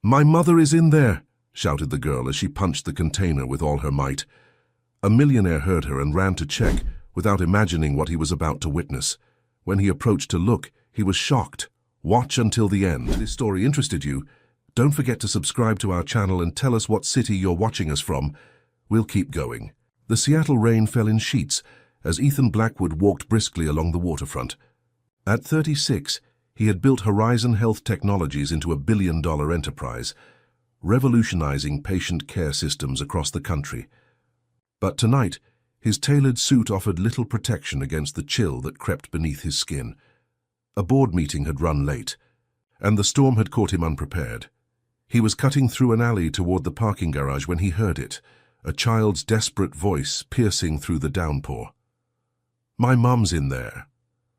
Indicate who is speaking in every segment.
Speaker 1: "My mother is in there!" shouted the girl as she punched the container with all her might. A millionaire heard her and ran to check, without imagining what he was about to witness. When he approached to look, he was shocked. Watch until the end. If this story interested you, don't forget to subscribe to our channel and tell us what city you're watching us from. We'll keep going. The Seattle rain fell in sheets as Ethan Blackwood walked briskly along the waterfront. At 36, he had built Horizon Health Technologies into a billion-dollar enterprise, revolutionizing patient care systems across the country. But tonight, his tailored suit offered little protection against the chill that crept beneath his skin. A board meeting had run late, and the storm had caught him unprepared. He was cutting through an alley toward the parking garage when he heard it, a child's desperate voice piercing through the downpour. "My mom's in there.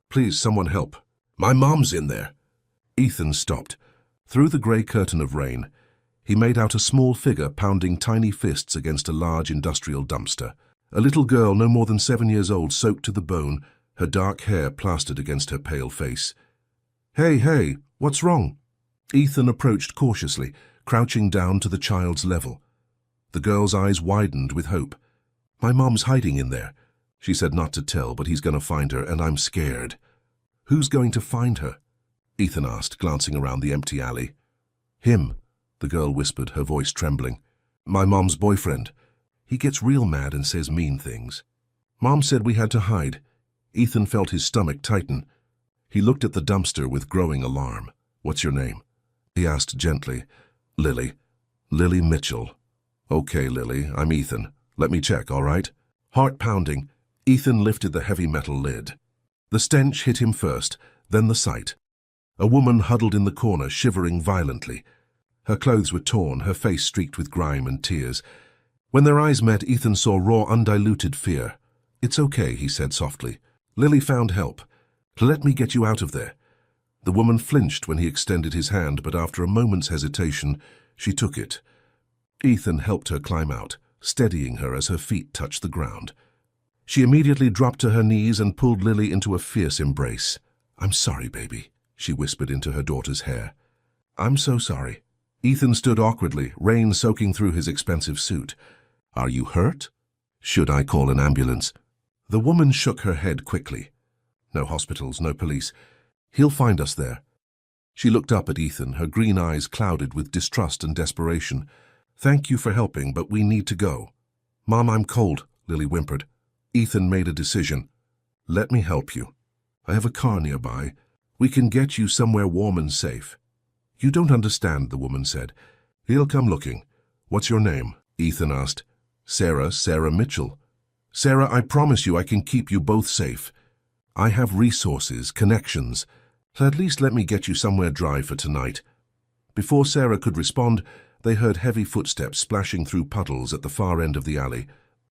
Speaker 1: Please, someone help. My mom's in there." Ethan stopped. Through the grey curtain of rain, he made out a small figure pounding tiny fists against a large industrial dumpster. A little girl no more than 7 years old, soaked to the bone, her dark hair plastered against her pale face. Hey, what's wrong?" Ethan approached cautiously, crouching down to the child's level. The girl's eyes widened with hope. "My mom's hiding in there. She said not to tell, but he's going to find her, and I'm scared." "Who's going to find her?" Ethan asked, glancing around the empty alley. "Him," the girl whispered, her voice trembling. "My mom's boyfriend. He gets real mad and says mean things. Mom said we had to hide." Ethan felt his stomach tighten. He looked at the dumpster with growing alarm. "What's your name?" he asked gently. "Lily. Lily Mitchell." "Okay, Lily, I'm Ethan. Let me check, all right?" Heart pounding, Ethan lifted the heavy metal lid. The stench hit him first, then the sight. A woman huddled in the corner, shivering violently. Her clothes were torn, her face streaked with grime and tears. When their eyes met, Ethan saw raw, undiluted fear. "It's okay," he said softly. "Lily found help. Let me get you out of there." The woman flinched when he extended his hand, but after a moment's hesitation, she took it. Ethan helped her climb out, steadying her as her feet touched the ground. She immediately dropped to her knees and pulled Lily into a fierce embrace. "I'm sorry, baby," she whispered into her daughter's hair. "I'm so sorry." Ethan stood awkwardly, rain soaking through his expensive suit. "Are you hurt? Should I call an ambulance?" The woman shook her head quickly. "No hospitals, no police. He'll find us there." She looked up at Ethan, her green eyes clouded with distrust and desperation. "Thank you for helping, but we need to go." "Mom, I'm cold," Lily whimpered. Ethan made a decision. "Let me help you. I have a car nearby. We can get you somewhere warm and safe." "You don't understand," the woman said. "He'll come looking." "What's your name?" Ethan asked. Sarah Mitchell." "Sarah, I promise you I can keep you both safe. I have resources, connections. So at least let me get you somewhere dry for tonight." Before Sarah could respond, they heard heavy footsteps splashing through puddles at the far end of the alley.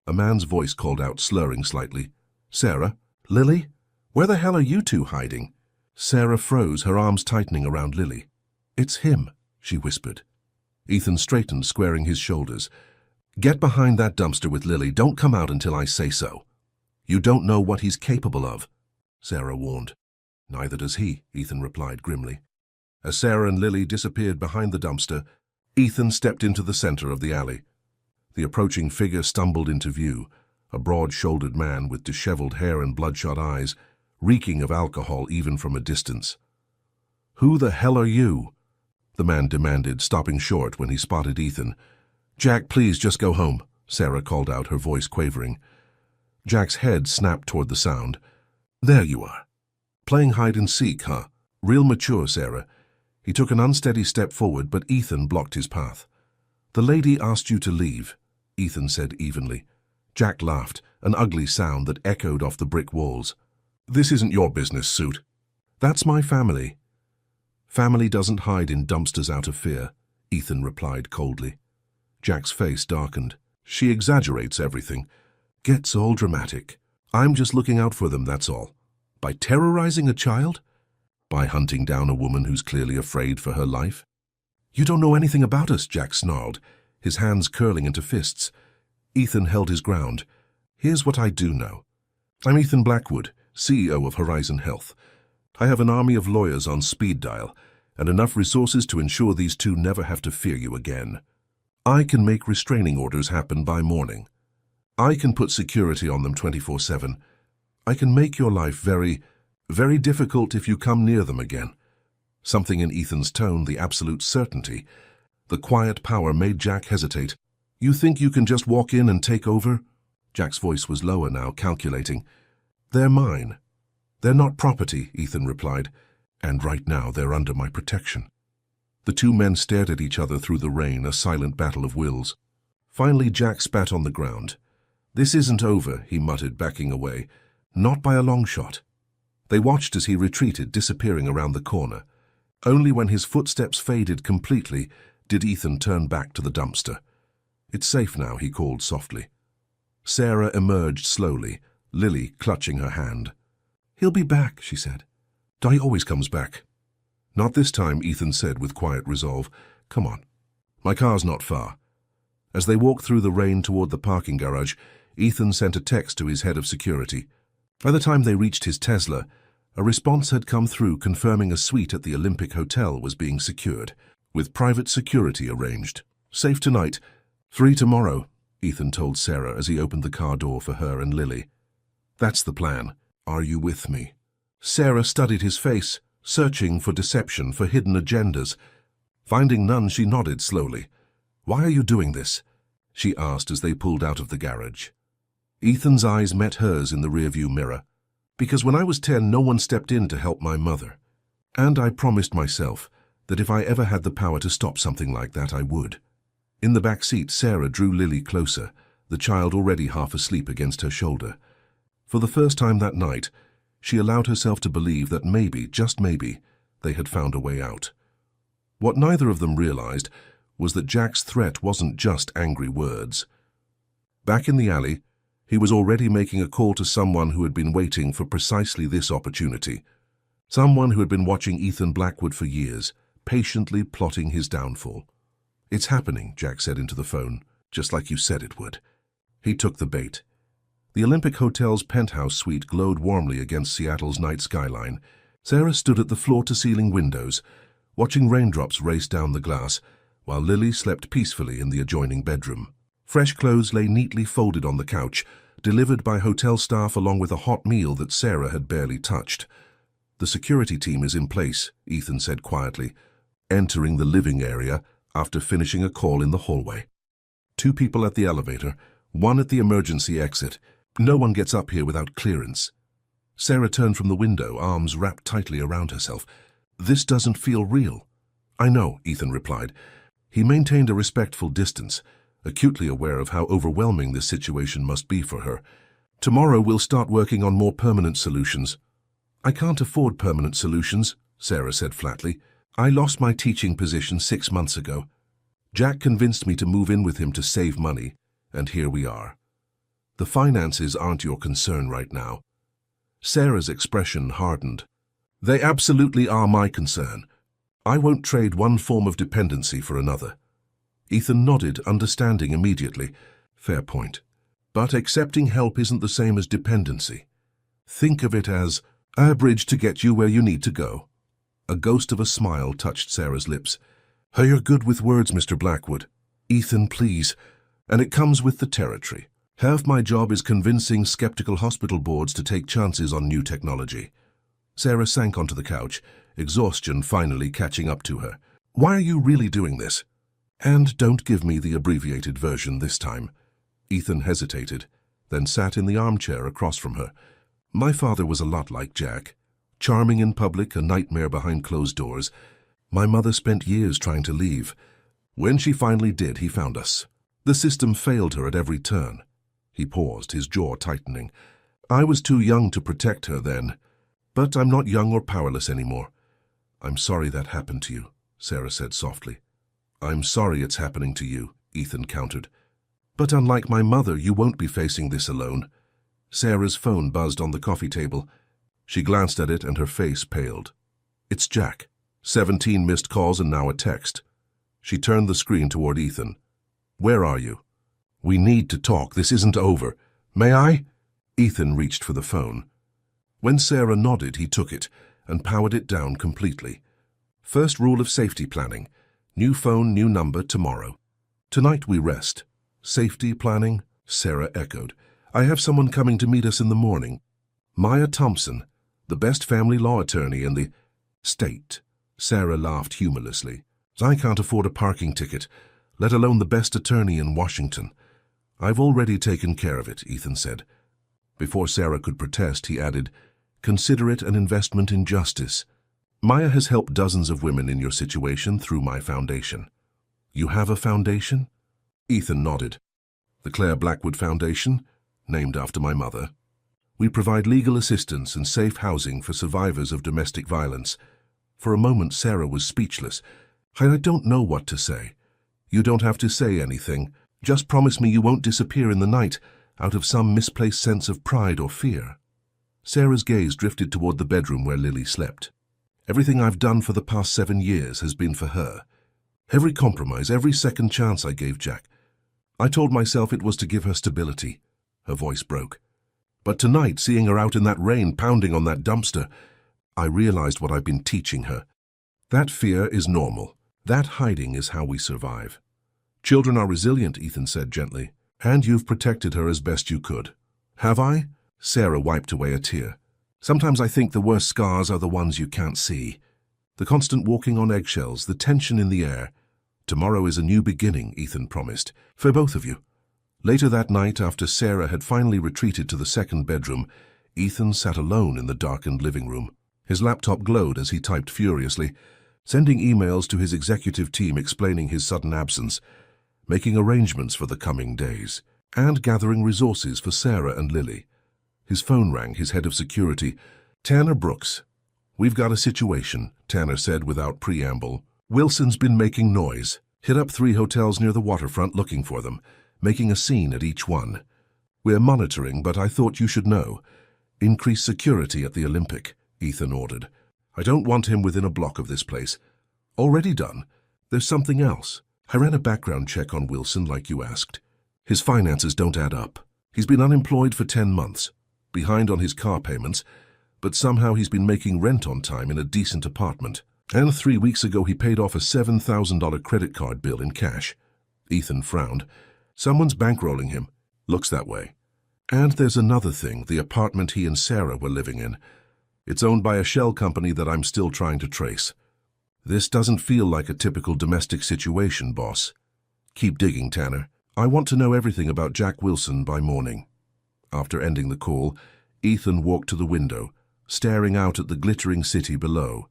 Speaker 1: A man's voice called out, slurring slightly. "Sarah? Lily? Where the hell are you two hiding?" Sarah froze, her arms tightening around Lily. "It's him," she whispered. Ethan straightened, squaring his shoulders. "Get behind that dumpster with Lily. Don't come out until I say so." "You don't know what he's capable of," Sarah warned. "Neither does he," Ethan replied grimly. As Sarah and Lily disappeared behind the dumpster, Ethan stepped into the center of the alley. The approaching figure stumbled into view, a broad-shouldered man with disheveled hair and bloodshot eyes, reeking of alcohol even from a distance. "Who the hell are you?" the man demanded, stopping short when he spotted Ethan. "Jack, please just go home," Sarah called out, her voice quavering. Jack's head snapped toward the sound. "There you are. Playing hide-and-seek, huh? Real mature, Sarah." He took an unsteady step forward, but Ethan blocked his path. "The lady asked you to leave," Ethan said evenly. Jack laughed, an ugly sound that echoed off the brick walls. "This isn't your business, Suit." "That's my family." "Family doesn't hide in dumpsters out of fear," Ethan replied coldly. Jack's face darkened. "She exaggerates everything. Gets all dramatic. I'm just looking out for them, that's all." "By terrorizing a child?" "By hunting down a woman who's clearly afraid for her life." "You don't know anything about us," Jack snarled, his hands curling into fists. Ethan held his ground. "Here's what I do know. I'm Ethan Blackwood, CEO of Horizon Health. I have an army of lawyers on speed dial, and enough resources to ensure these two never have to fear you again. I can make restraining orders happen by morning. I can put security on them 24/7. I can make your life very, very difficult if you come near them again." Something in Ethan's tone, the absolute certainty, the quiet power, made Jack hesitate. "You think you can just walk in and take over?" Jack's voice was lower now, calculating. "They're mine. They're not property," Ethan replied, "and right now they're under my protection." The two men stared at each other through the rain, a silent battle of wills. Finally, Jack spat on the ground. "This isn't over," he muttered, backing away. "Not by a long shot." They watched as he retreated, disappearing around the corner. Only when his footsteps faded completely did Ethan turn back to the dumpster. "It's safe now," he called softly. Sarah emerged slowly, Lily clutching her hand. "He'll be back," she said. "He always comes back." "Not this time," Ethan said with quiet resolve. "Come on. My car's not far." As they walked through the rain toward the parking garage, Ethan sent a text to his head of security. By the time they reached his Tesla, a response had come through confirming a suite at the Olympic Hotel was being secured, with private security arranged. "Safe tonight, free tomorrow," Ethan told Sarah as he opened the car door for her and Lily. "That's the plan. Are you with me?" Sarah studied his face, searching for deception, for hidden agendas. Finding none, she nodded slowly. "Why are you doing this?" she asked as they pulled out of the garage. Ethan's eyes met hers in the rearview mirror. "Because when I was 10, no one stepped in to help my mother. And I promised myself that if I ever had the power to stop something like that, I would." In the back seat, Sarah drew Lily closer, the child already half asleep against her shoulder. For the first time that night, she allowed herself to believe that maybe, just maybe, they had found a way out. What neither of them realized was that Jack's threat wasn't just angry words. Back in the alley, he was already making a call to someone who had been waiting for precisely this opportunity. Someone who had been watching Ethan Blackwood for years, patiently plotting his downfall. "It's happening," Jack said into the phone, "just like you said it would." He took the bait. The Olympic Hotel's penthouse suite glowed warmly against Seattle's night skyline. Sarah stood at the floor-to-ceiling windows, watching raindrops race down the glass, while Lily slept peacefully in the adjoining bedroom. Fresh clothes lay neatly folded on the couch, delivered by hotel staff along with a hot meal that Sarah had barely touched. "The security team is in place," Ethan said quietly, entering the living area after finishing a call in the hallway. "Two people at the elevator, one at the emergency exit. No one gets up here without clearance." Sarah turned from the window, arms wrapped tightly around herself. "This doesn't feel real." "I know," Ethan replied. He maintained a respectful distance, acutely aware of how overwhelming this situation must be for her. "Tomorrow we'll start working on more permanent solutions." "I can't afford permanent solutions," Sarah said flatly. "I lost my teaching position 6 months ago. Jack convinced me to move in with him to save money, and here we are. The finances aren't your concern right now." Sarah's expression hardened. "They absolutely are my concern. I won't trade one form of dependency for another." Ethan nodded, understanding immediately. "Fair point. But accepting help isn't the same as dependency. Think of it as a bridge to get you where you need to go." A ghost of a smile touched Sarah's lips. "You're good with words, Mr. Blackwood." "Ethan, please. And it comes with the territory. Half my job is convincing skeptical hospital boards to take chances on new technology." Sarah sank onto the couch, exhaustion finally catching up to her. "Why are you really doing this?" "And don't give me the abbreviated version this time." Ethan hesitated, then sat in the armchair across from her. "My father was a lot like Jack. Charming in public, a nightmare behind closed doors. My mother spent years trying to leave. When she finally did, he found us. The system failed her at every turn." He paused, his jaw tightening. "I was too young to protect her then. But I'm not young or powerless anymore." "I'm sorry that happened to you," Sarah said softly. "I'm sorry it's happening to you," Ethan countered. "But unlike my mother, you won't be facing this alone." Sarah's phone buzzed on the coffee table. She glanced at it and her face paled. "It's Jack. 17 missed calls and now a text." She turned the screen toward Ethan. "Where are you?" "We need to talk. This isn't over. May I?" Ethan reached for the phone. When Sarah nodded, he took it and powered it down completely. First rule of safety planning. New phone, new number tomorrow. Tonight we rest. Safety planning? Sarah echoed. I have someone coming to meet us in the morning. Maya Thompson, the best family law attorney in the state. Sarah laughed humorlessly. I can't afford a parking ticket, let alone the best attorney in Washington. I've already taken care of it, Ethan said. Before Sarah could protest, he added, consider it an investment in justice. Maya has helped dozens of women in your situation through my foundation. You have a foundation? Ethan nodded. The Claire Blackwood Foundation, named after my mother. We provide legal assistance and safe housing for survivors of domestic violence. For a moment, Sarah was speechless. I don't know what to say. You don't have to say anything. Just promise me you won't disappear in the night out of some misplaced sense of pride or fear. Sarah's gaze drifted toward the bedroom where Lily slept. Everything I've done for the past 7 years has been for her. Every compromise, every second chance I gave Jack. I told myself it was to give her stability. Her voice broke. But tonight, seeing her out in that rain, pounding on that dumpster, I realized what I've been teaching her. That fear is normal. That hiding is how we survive. Children are resilient, Ethan said gently, and you've protected her as best you could. Have I? Sarah wiped away a tear. Sometimes I think the worst scars are the ones you can't see. The constant walking on eggshells, the tension in the air. Tomorrow is a new beginning, Ethan promised, for both of you. Later that night, after Sarah had finally retreated to the second bedroom, Ethan sat alone in the darkened living room. His laptop glowed as he typed furiously, sending emails to his executive team explaining his sudden absence, making arrangements for the coming days, and gathering resources for Sarah and Lily. His phone rang, his head of security. Tanner Brooks. We've got a situation, Tanner said without preamble. Wilson's been making noise. Hit up 3 hotels near the waterfront looking for them, making a scene at each one. We're monitoring, but I thought you should know. Increase security at the Olympic, Ethan ordered. I don't want him within a block of this place. Already done. There's something else. I ran a background check on Wilson like you asked. His finances don't add up. He's been unemployed for 10 months, behind on his car payments, but somehow he's been making rent on time in a decent apartment. And 3 weeks ago he paid off a $7,000 credit card bill in cash. Ethan frowned. Someone's bankrolling him. Looks that way. And there's another thing, the apartment he and Sarah were living in. It's owned by a shell company that I'm still trying to trace. This doesn't feel like a typical domestic situation, boss. Keep digging, Tanner. I want to know everything about Jack Wilson by morning. After ending the call, Ethan walked to the window, staring out at the glittering city below.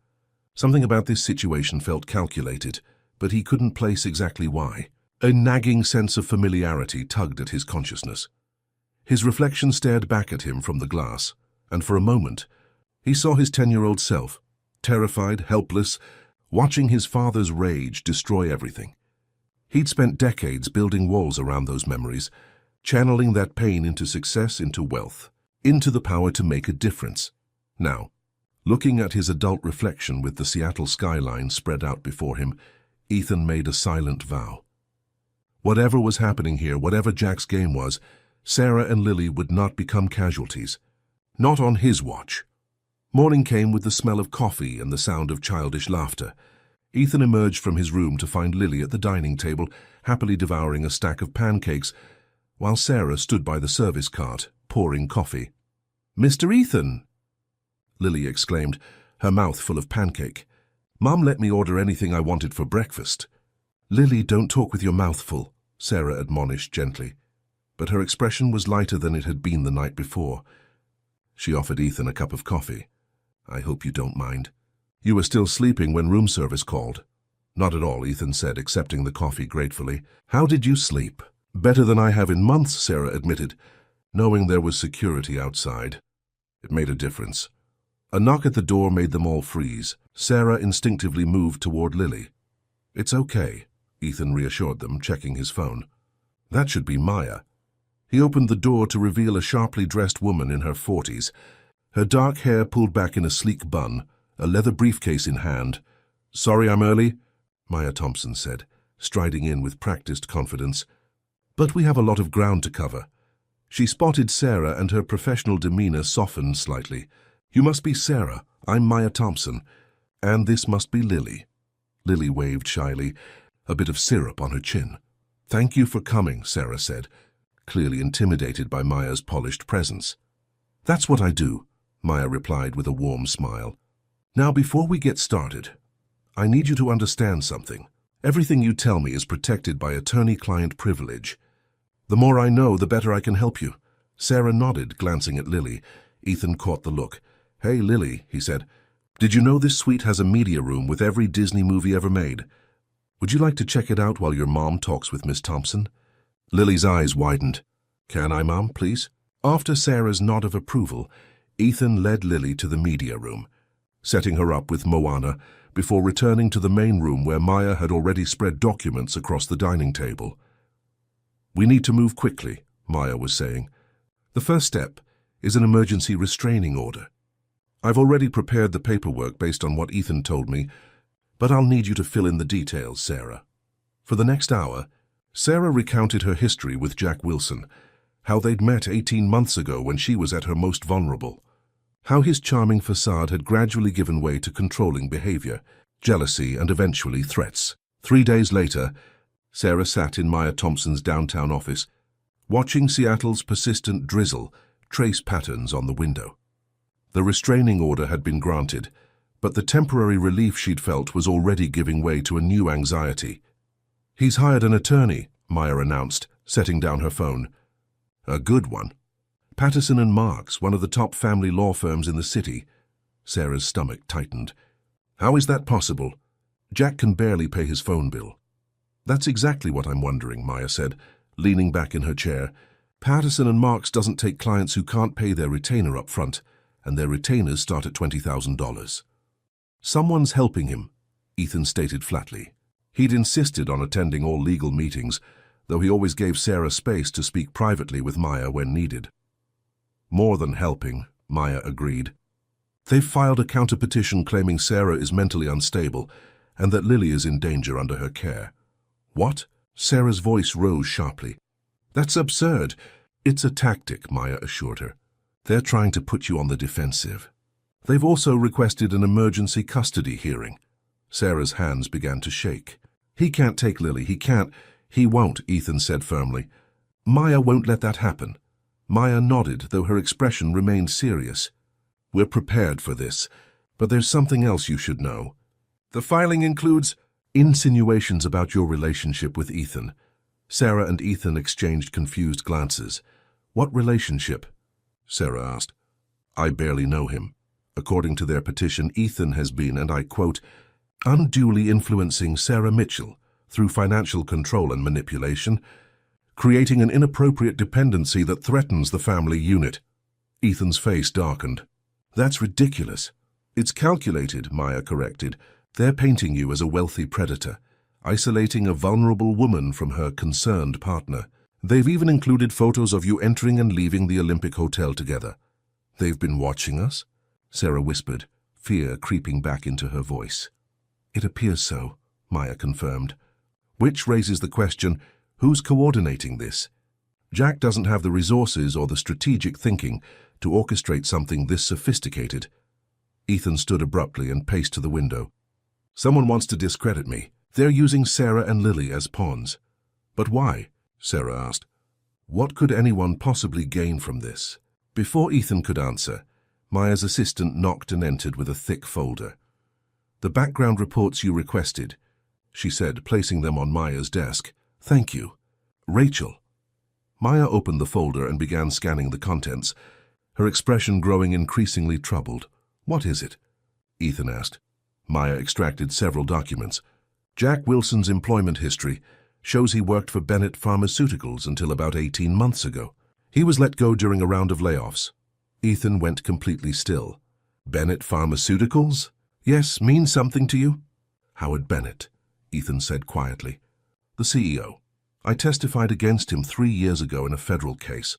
Speaker 1: Something about this situation felt calculated, but he couldn't place exactly why. A nagging sense of familiarity tugged at his consciousness. His reflection stared back at him from the glass, and for a moment, he saw his 10-year-old self, terrified, helpless, watching his father's rage destroy everything. He'd spent decades building walls around those memories, channeling that pain into success, into wealth, into the power to make a difference. Now, looking at his adult reflection with the Seattle skyline spread out before him, Ethan made a silent vow. Whatever was happening here, whatever Jack's game was, Sarah and Lily would not become casualties. Not on his watch. Morning came with the smell of coffee and the sound of childish laughter. Ethan emerged from his room to find Lily at the dining table, happily devouring a stack of pancakes, while Sarah stood by the service cart, pouring coffee. "Mr. Ethan!" Lily exclaimed, her mouth full of pancake. "Mom let me order anything I wanted for breakfast." "Lily, don't talk with your mouth full," Sarah admonished gently. But her expression was lighter than it had been the night before. She offered Ethan a cup of coffee. "I hope you don't mind. You were still sleeping when room service called." "Not at all," Ethan said, accepting the coffee gratefully. "How did you sleep?" "Better than I have in months," Sarah admitted, knowing there was security outside. It made a difference. A knock at the door made them all freeze. Sarah instinctively moved toward Lily. "It's okay," Ethan reassured them, checking his phone. "That should be Maya." He opened the door to reveal a sharply dressed woman in her 40s, her dark hair pulled back in a sleek bun, a leather briefcase in hand. "Sorry I'm early," Maya Thompson said, striding in with practiced confidence. "But we have a lot of ground to cover." She spotted Sarah and her professional demeanor softened slightly. "You must be Sarah. I'm Maya Thompson. And this must be Lily." Lily waved shyly, a bit of syrup on her chin. "Thank you for coming," Sarah said, clearly intimidated by Maya's polished presence. "That's what I do," Maya replied with a warm smile. "Now, before we get started, I need you to understand something. Everything you tell me is protected by attorney-client privilege. The more I know, the better I can help you." Sarah nodded, glancing at Lily. Ethan caught the look. "Hey, Lily," he said. "Did you know this suite has a media room with every Disney movie ever made? Would you like to check it out while your mom talks with Miss Thompson?" Lily's eyes widened. "Can I, Mom, please?" After Sarah's nod of approval, Ethan led Lily to the media room, setting her up with Moana before returning to the main room where Maya had already spread documents across the dining table. "We need to move quickly," Maya was saying. "The first step is an emergency restraining order. I've already prepared the paperwork based on what Ethan told me, but I'll need you to fill in the details, Sarah." For the next hour, Sarah recounted her history with Jack Wilson, how they'd met 18 months ago when she was at her most vulnerable, how his charming facade had gradually given way to controlling behavior, jealousy, and eventually threats. 3 days later, Sarah sat in Maya Thompson's downtown office, watching Seattle's persistent drizzle trace patterns on the window. The restraining order had been granted, but the temporary relief she'd felt was already giving way to a new anxiety. "He's hired an attorney," Maya announced, setting down her phone. "A good one. Patterson and Marks, one of the top family law firms in the city." Sarah's stomach tightened. "How is that possible? Jack can barely pay his phone bill." "That's exactly what I'm wondering," Maya said, leaning back in her chair. "Patterson and Marks doesn't take clients who can't pay their retainer up front, and their retainers start at $20,000. "Someone's helping him," Ethan stated flatly. He'd insisted on attending all legal meetings, though he always gave Sarah space to speak privately with Maya when needed. "More than helping," Maya agreed. "They've filed a counterpetition claiming Sarah is mentally unstable and that Lily is in danger under her care." "What?" Sarah's voice rose sharply. "That's absurd." "It's a tactic," Maya assured her. "They're trying to put you on the defensive. They've also requested an emergency custody hearing." Sarah's hands began to shake. "He can't take Lily, he can't." "He won't," Ethan said firmly. "Maya won't let that happen." Maya nodded, though her expression remained serious. "We're prepared for this, but there's something else you should know. The filing includes insinuations about your relationship with Ethan." Sarah and Ethan exchanged confused glances. "What relationship?" Sarah asked. "I barely know him. According to their petition, Ethan has been, and I quote, unduly influencing Sarah Mitchell through financial control and manipulation, creating an inappropriate dependency that threatens the family unit." Ethan's face darkened. "That's ridiculous." "It's calculated," Maya corrected. "They're painting you as a wealthy predator, isolating a vulnerable woman from her concerned partner. They've even included photos of you entering and leaving the Olympic Hotel together." "They've been watching us?" Sarah whispered, fear creeping back into her voice. "It appears so," Maya confirmed. "Which raises the question, who's coordinating this? Jack doesn't have the resources or the strategic thinking to orchestrate something this sophisticated." Ethan stood abruptly and paced to the window. "Someone wants to discredit me. They're using Sarah and Lily as pawns." "But why?" Sarah asked. "What could anyone possibly gain from this?" Before Ethan could answer, Maya's assistant knocked and entered with a thick folder. "The background reports you requested," she said, placing them on Maya's desk. "Thank you. Rachel." Maya opened the folder and began scanning the contents, her expression growing increasingly troubled. "What is it?" Ethan asked. Maya extracted several documents. "Jack Wilson's employment history shows he worked for Bennett Pharmaceuticals until about 18 months ago. He was let go during a round of layoffs." Ethan went completely still. "Bennett Pharmaceuticals? Yes, means something to you?" "Howard Bennett," Ethan said quietly. "The CEO. I testified against him 3 years ago in a federal case.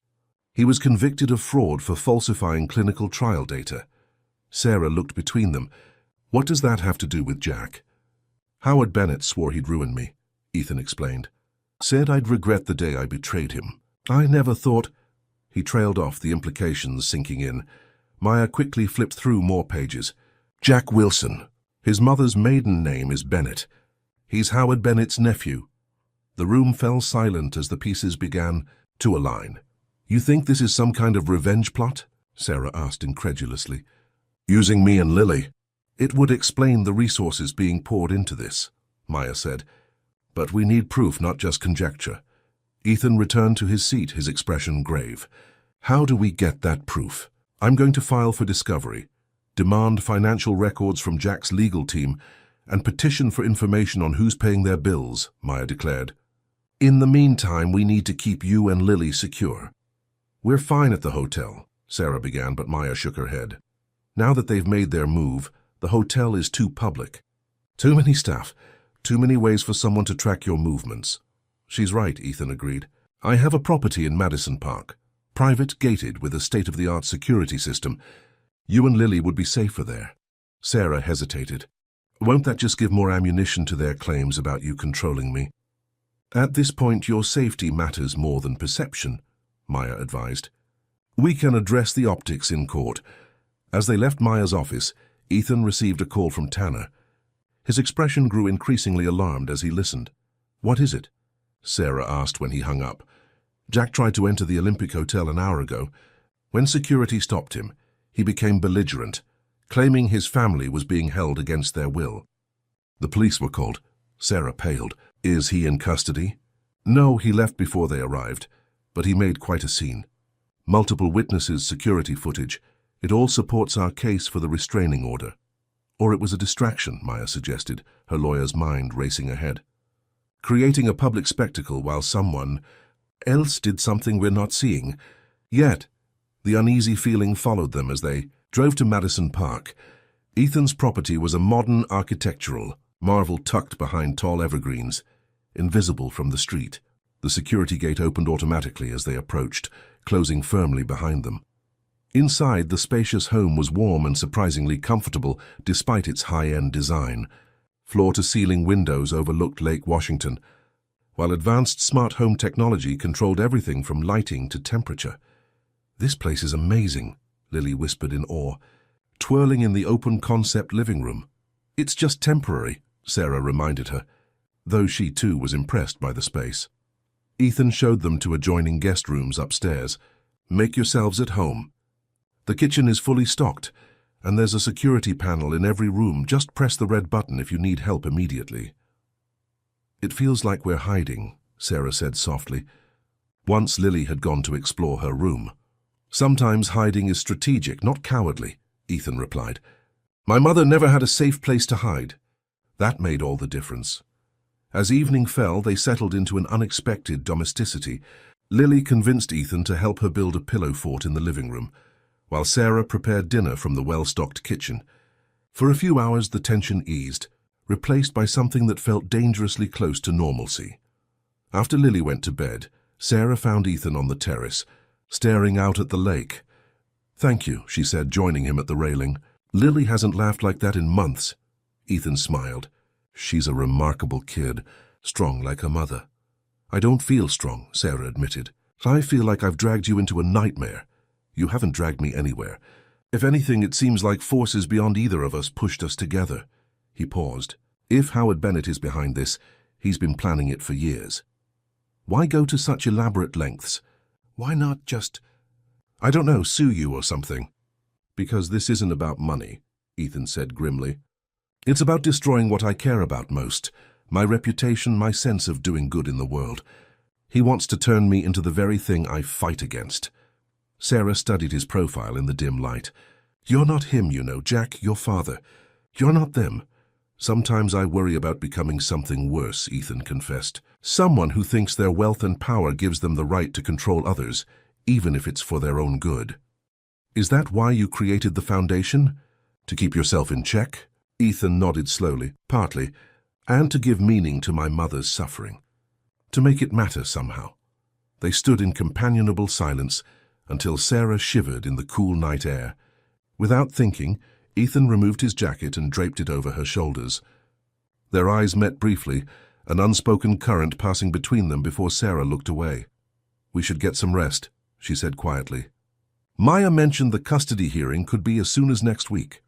Speaker 1: He was convicted of fraud for falsifying clinical trial data." Sarah looked between them. "What does that have to do with Jack?" "Howard Bennett swore he'd ruin me," Ethan explained. "Said I'd regret the day I betrayed him. I never thought—" He trailed off, the implications sinking in. Maya quickly flipped through more pages. "Jack Wilson. His mother's maiden name is Bennett. He's Howard Bennett's nephew. The room fell silent as the pieces began to align. You think this is some kind of revenge plot? Sarah asked incredulously. Using me and Lily. It would explain the resources being poured into this, Maya said. But we need proof, not just conjecture. Ethan returned to his seat, his expression grave. How do we get that proof? I'm going to file for discovery, demand financial records from Jack's legal team, and petition for information on who's paying their bills, Maya declared. In the meantime, we need to keep you and Lily secure. We're fine at the hotel, Sarah began, but Maya shook her head. Now that they've made their move, the hotel is too public. Too many staff, too many ways for someone to track your movements. She's right, Ethan agreed. I have a property in Madison Park, private, gated, with a state-of-the-art security system. You and Lily would be safer there. Sarah hesitated. Won't that just give more ammunition to their claims about you controlling me? At this point, your safety matters more than perception, Maya advised. We can address the optics in court. As they left Maya's office, Ethan received a call from Tanner. His expression grew increasingly alarmed as he listened. What is it? Sarah asked when he hung up. Jack tried to enter the Olympic Hotel an hour ago. When security stopped him, he became belligerent, claiming his family was being held against their will. The police were called. Sarah paled. Is he in custody? No, he left before they arrived, but he made quite a scene. Multiple witnesses, security footage. It all supports our case for the restraining order. Or it was a distraction, Maya suggested, her lawyer's mind racing ahead. Creating a public spectacle while someone else did something we're not seeing. Yet, the uneasy feeling followed them as they drove to Madison Park. Ethan's property was a modern architectural marvel tucked behind tall evergreens, invisible from the street. The security gate opened automatically as they approached, closing firmly behind them. Inside, the spacious home was warm and surprisingly comfortable despite its high-end design. Floor-to-ceiling windows overlooked Lake Washington, while advanced smart home technology controlled everything from lighting to temperature. This place is amazing, Lily whispered in awe, twirling in the open-concept living room. It's just temporary, Sarah reminded her, though she too was impressed by the space. Ethan showed them to adjoining guest rooms upstairs. Make yourselves at home. The kitchen is fully stocked, and there's a security panel in every room. Just press the red button if you need help immediately. It feels like we're hiding, Sarah said softly. Once Lily had gone to explore her room. Sometimes hiding is strategic, not cowardly, Ethan replied. My mother never had a safe place to hide. That made all the difference. As evening fell, they settled into an unexpected domesticity. Lily convinced Ethan to help her build a pillow fort in the living room, while Sarah prepared dinner from the well-stocked kitchen. For a few hours the tension eased, replaced by something that felt dangerously close to normalcy. After Lily went to bed, Sarah found Ethan on the terrace, staring out at the lake. Thank you, she said, joining him at the railing. Lily hasn't laughed like that in months. Ethan smiled. She's a remarkable kid, strong like her mother. I don't feel strong, Sarah admitted. I feel like I've dragged you into a nightmare. You haven't dragged me anywhere. If anything, it seems like forces beyond either of us pushed us together. He paused. If Howard Bennett is behind this, he's been planning it for years. Why go to such elaborate lengths? Why not just, I don't know, sue you or something? Because this isn't about money, Ethan said grimly. It's about destroying what I care about most, my reputation, my sense of doing good in the world. He wants to turn me into the very thing I fight against. Sarah studied his profile in the dim light. You're not him, you know, Jack, your father. You're not them. Sometimes I worry about becoming something worse, Ethan confessed. Someone who thinks their wealth and power gives them the right to control others, even if it's for their own good. Is that why you created the foundation? To keep yourself in check? Ethan nodded slowly, partly, and to give meaning to my mother's suffering. To make it matter somehow. They stood in companionable silence until Sarah shivered in the cool night air. Without thinking, Ethan removed his jacket and draped it over her shoulders. Their eyes met briefly, an unspoken current passing between them before Sarah looked away. We should get some rest, she said quietly. Maya mentioned the custody hearing could be as soon as next week.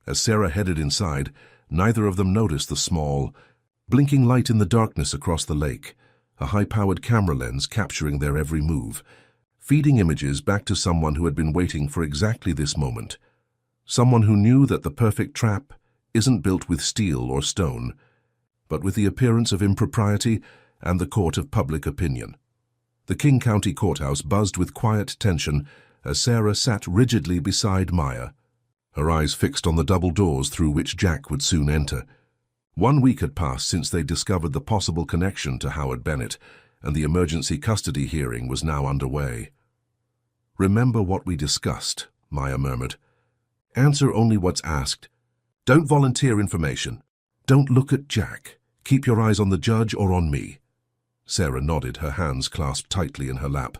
Speaker 1: As Sarah headed inside, Neither of them noticed the small, blinking light in the darkness across the lake, a high-powered camera lens capturing their every move, feeding images back to someone who had been waiting for exactly this moment. Someone who knew that the perfect trap isn't built with steel or stone, but with the appearance of impropriety and the court of public opinion. The King County Courthouse buzzed with quiet tension as Sarah sat rigidly beside Maya, her eyes fixed on the double doors through which Jack would soon enter. 1 week had passed since they discovered the possible connection to Howard Bennett, and the emergency custody hearing was now underway. "Remember what we discussed," Maya murmured. "Answer only what's asked. Don't volunteer information. Don't look at Jack. Keep your eyes on the judge or on me." Sarah nodded, her hands clasped tightly in her lap.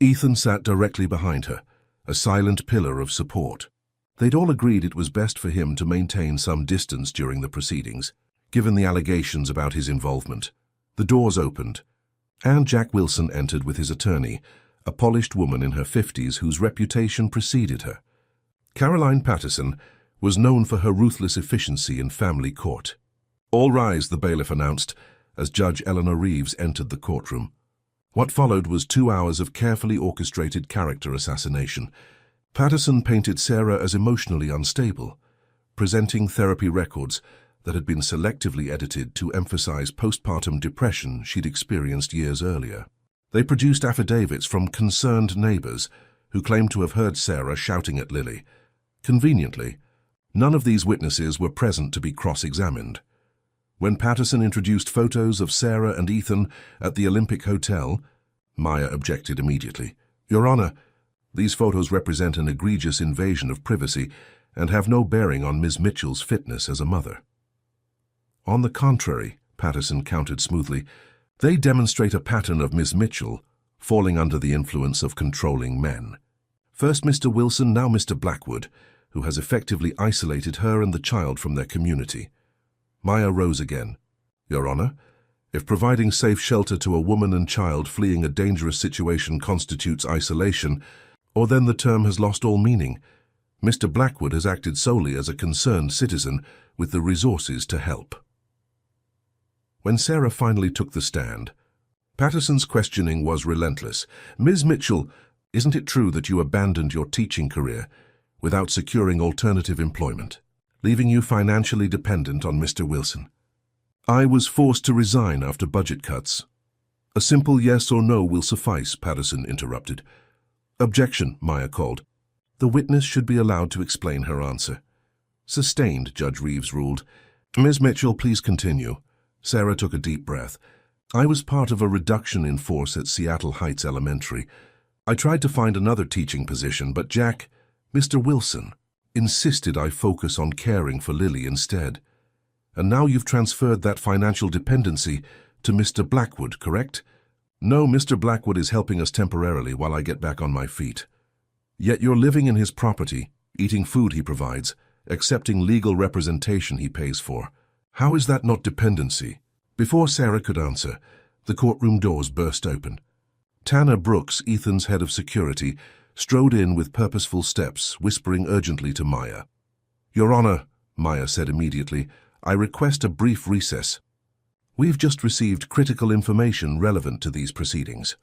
Speaker 1: Ethan sat directly behind her, a silent pillar of support. They'd all agreed it was best for him to maintain some distance during the proceedings, given the allegations about his involvement. The doors opened, and Jack Wilson entered with his attorney, a polished woman in her 50s whose reputation preceded her. Caroline Patterson was known for her ruthless efficiency in family court. "All rise," the bailiff announced, as Judge Eleanor Reeves entered the courtroom. What followed was 2 hours of carefully orchestrated character assassination. Patterson painted Sarah as emotionally unstable, presenting therapy records that had been selectively edited to emphasize postpartum depression she'd experienced years earlier. They produced affidavits from concerned neighbors who claimed to have heard Sarah shouting at Lily. Conveniently, none of these witnesses were present to be cross-examined. When Patterson introduced photos of Sarah and Ethan at the Olympic Hotel, Maya objected immediately. "Your Honor, these photos represent an egregious invasion of privacy and have no bearing on Ms. Mitchell's fitness as a mother." "On the contrary," Patterson countered smoothly, "they demonstrate a pattern of Ms. Mitchell falling under the influence of controlling men. First Mr. Wilson, now Mr. Blackwood, who has effectively isolated her and the child from their community." Maya rose again. "Your Honor, if providing safe shelter to a woman and child fleeing a dangerous situation constitutes isolation, or then the term has lost all meaning. Mr. Blackwood has acted solely as a concerned citizen with the resources to help." When Sarah finally took the stand, Patterson's questioning was relentless. "Ms. Mitchell, isn't it true that you abandoned your teaching career without securing alternative employment, leaving you financially dependent on Mr. Wilson?" "I was forced to resign after budget cuts." "A simple yes or no will suffice," Patterson interrupted. "Objection," Maya called. "The witness should be allowed to explain her answer." "Sustained," Judge Reeves ruled. "Ms. Mitchell, please continue." Sarah took a deep breath. "I was part of a reduction in force at Seattle Heights Elementary. I tried to find another teaching position, but Jack, Mr. Wilson, insisted I focus on caring for Lily instead. And now you've transferred that financial dependency to Mr. Blackwood, correct?" "No, Mr. Blackwood is helping us temporarily while I get back on my feet." "Yet you're living in his property, eating food he provides, accepting legal representation he pays for. How is that not dependency?" Before Sarah could answer, the courtroom doors burst open. Tanner Brooks, Ethan's head of security, strode in with purposeful steps, whispering urgently to Maya. "Your Honor," Maya said immediately, "I request a brief recess. We've just received critical information relevant to these proceedings."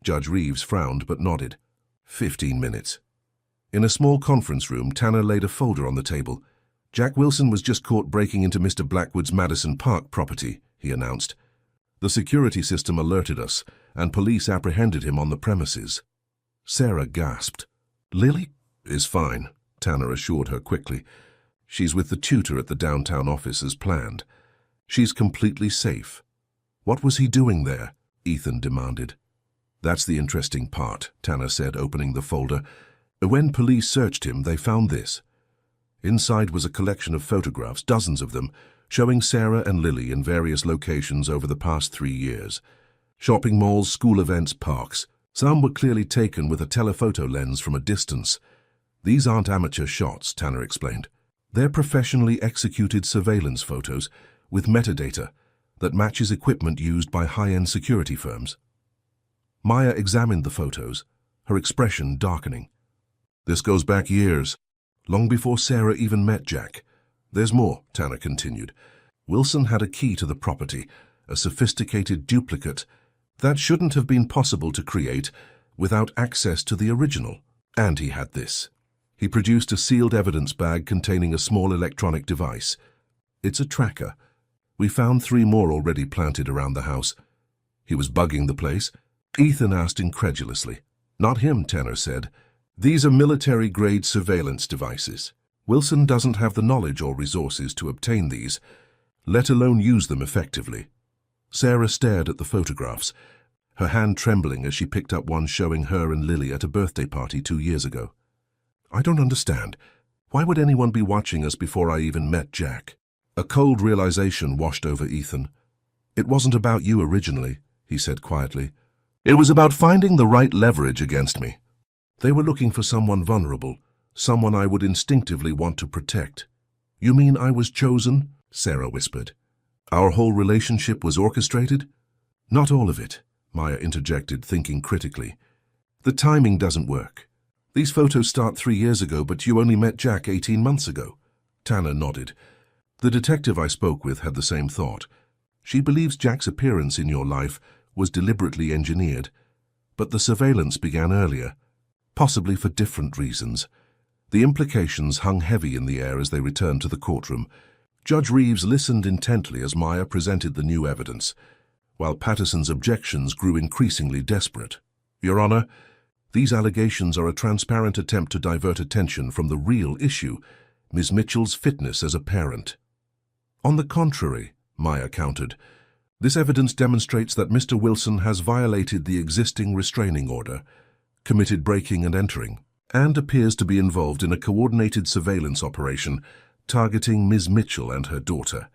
Speaker 1: Judge Reeves frowned but nodded. 15 minutes. In a small conference room, Tanner laid a folder on the table. "Jack Wilson was just caught breaking into Mr. Blackwood's Madison Park property," he announced. "The security system alerted us, and police apprehended him on the premises." Sarah gasped. "Lily is fine," Tanner assured her quickly. "She's with the tutor at the downtown office as planned. She's completely safe." "What was he doing there?" Ethan demanded. "That's the interesting part," Tanner said, opening the folder. "When police searched him, they found this." Inside was a collection of photographs, dozens of them, showing Sarah and Lily in various locations over the past 3 years. Shopping malls, school events, parks. Some were clearly taken with a telephoto lens from a distance. "These aren't amateur shots," Tanner explained. "They're professionally executed surveillance photos with metadata that matches equipment used by high-end security firms." Maya examined the photos, her expression darkening. "This goes back years, long before Sarah even met Jack. There's more, Tanner continued. Wilson had a key to the property, a sophisticated duplicate that shouldn't have been possible to create without access to the original. And he had this. He produced a sealed evidence bag containing a small electronic device. It's a tracker. We found 3 more already planted around the house. He was bugging the place? Ethan asked incredulously. Not him, Tanner said. These are military-grade surveillance devices. Wilson doesn't have the knowledge or resources to obtain these, let alone use them effectively. Sarah stared at the photographs, her hand trembling as she picked up one showing her and Lily at a birthday party 2 years ago. I don't understand. Why would anyone be watching us before I even met Jack? A cold realization washed over Ethan. It wasn't about you originally, he said quietly. It was about finding the right leverage against me. They were looking for someone vulnerable, someone I would instinctively want to protect. You mean I was chosen? Sarah whispered. Our whole relationship was orchestrated? Not all of it, Maya interjected, thinking critically. The timing doesn't work. These photos start 3 years ago, but you only met Jack 18 months ago. Tanner nodded. The detective I spoke with had the same thought. She believes Jack's appearance in your life was deliberately engineered, but the surveillance began earlier, possibly for different reasons. The implications hung heavy in the air as they returned to the courtroom. Judge Reeves listened intently as Maya presented the new evidence, while Patterson's objections grew increasingly desperate. Your Honor, these allegations are a transparent attempt to divert attention from the real issue, Ms. Mitchell's fitness as a parent. On the contrary, Maya countered, this evidence demonstrates that Mr. Wilson has violated the existing restraining order, committed breaking and entering, and appears to be involved in a coordinated surveillance operation targeting Ms. Mitchell and her daughter.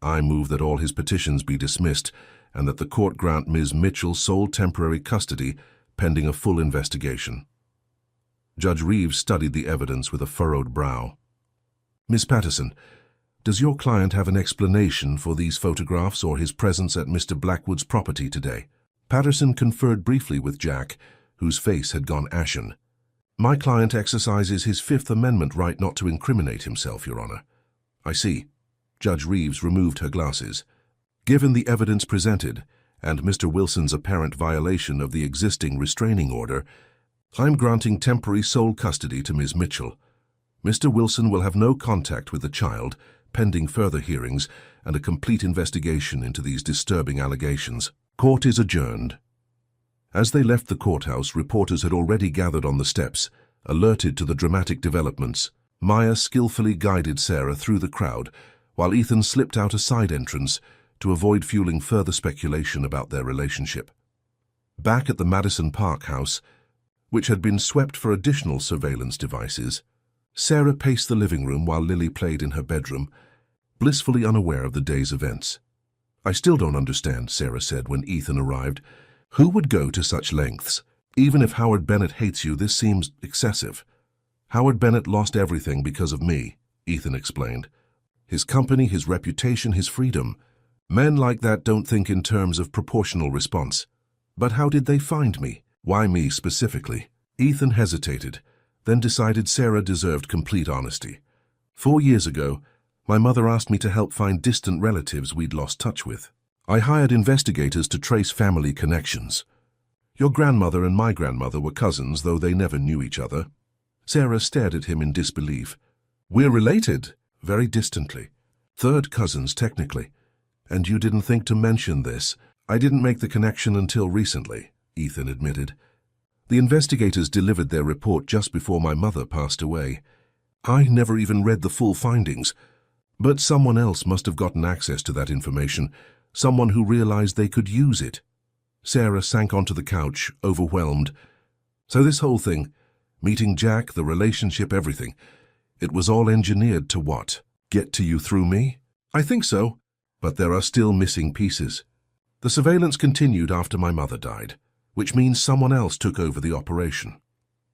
Speaker 1: I move that all his petitions be dismissed and that the court grant Ms. Mitchell sole temporary custody pending a full investigation. Judge Reeves studied the evidence with a furrowed brow. Miss Patterson, does your client have an explanation for these photographs or his presence at Mr. Blackwood's property today? Patterson conferred briefly with Jack, whose face had gone ashen. My client exercises his Fifth Amendment right not to incriminate himself, Your Honor. I see. Judge Reeves removed her glasses. Given the evidence presented, and Mr. Wilson's apparent violation of the existing restraining order, I'm granting temporary sole custody to Ms. Mitchell. Mr. Wilson will have no contact with the child, pending further hearings and a complete investigation into these disturbing allegations. Court is adjourned. As they left the courthouse, reporters had already gathered on the steps, alerted to the dramatic developments. Maya skillfully guided Sarah through the crowd, while Ethan slipped out a side entrance to avoid fueling further speculation about their relationship. Back at the Madison Park house, which had been swept for additional surveillance devices, Sarah paced the living room while Lily played in her bedroom, blissfully unaware of the day's events. I still don't understand, Sarah said when Ethan arrived. Who would go to such lengths? Even if Howard Bennett hates you, this seems excessive. Howard Bennett lost everything because of me, Ethan explained. His company, his reputation, his freedom. Men like that don't think in terms of proportional response. But how did they find me? Why me specifically? Ethan hesitated, then decided Sarah deserved complete honesty. 4 years ago, my mother asked me to help find distant relatives we'd lost touch with. I hired investigators to trace family connections. Your grandmother and my grandmother were cousins, though they never knew each other. Sarah stared at him in disbelief. We're related, very distantly. Third cousins, technically. And you didn't think to mention this. I didn't make the connection until recently, Ethan admitted. The investigators delivered their report just before my mother passed away. I never even read the full findings, but someone else must have gotten access to that information, someone who realized they could use it. Sarah sank onto the couch, overwhelmed. So this whole thing, meeting Jack, the relationship, everything, it was all engineered to what? Get to you through me? I think so, but there are still missing pieces. The surveillance continued after my mother died, which means someone else took over the operation.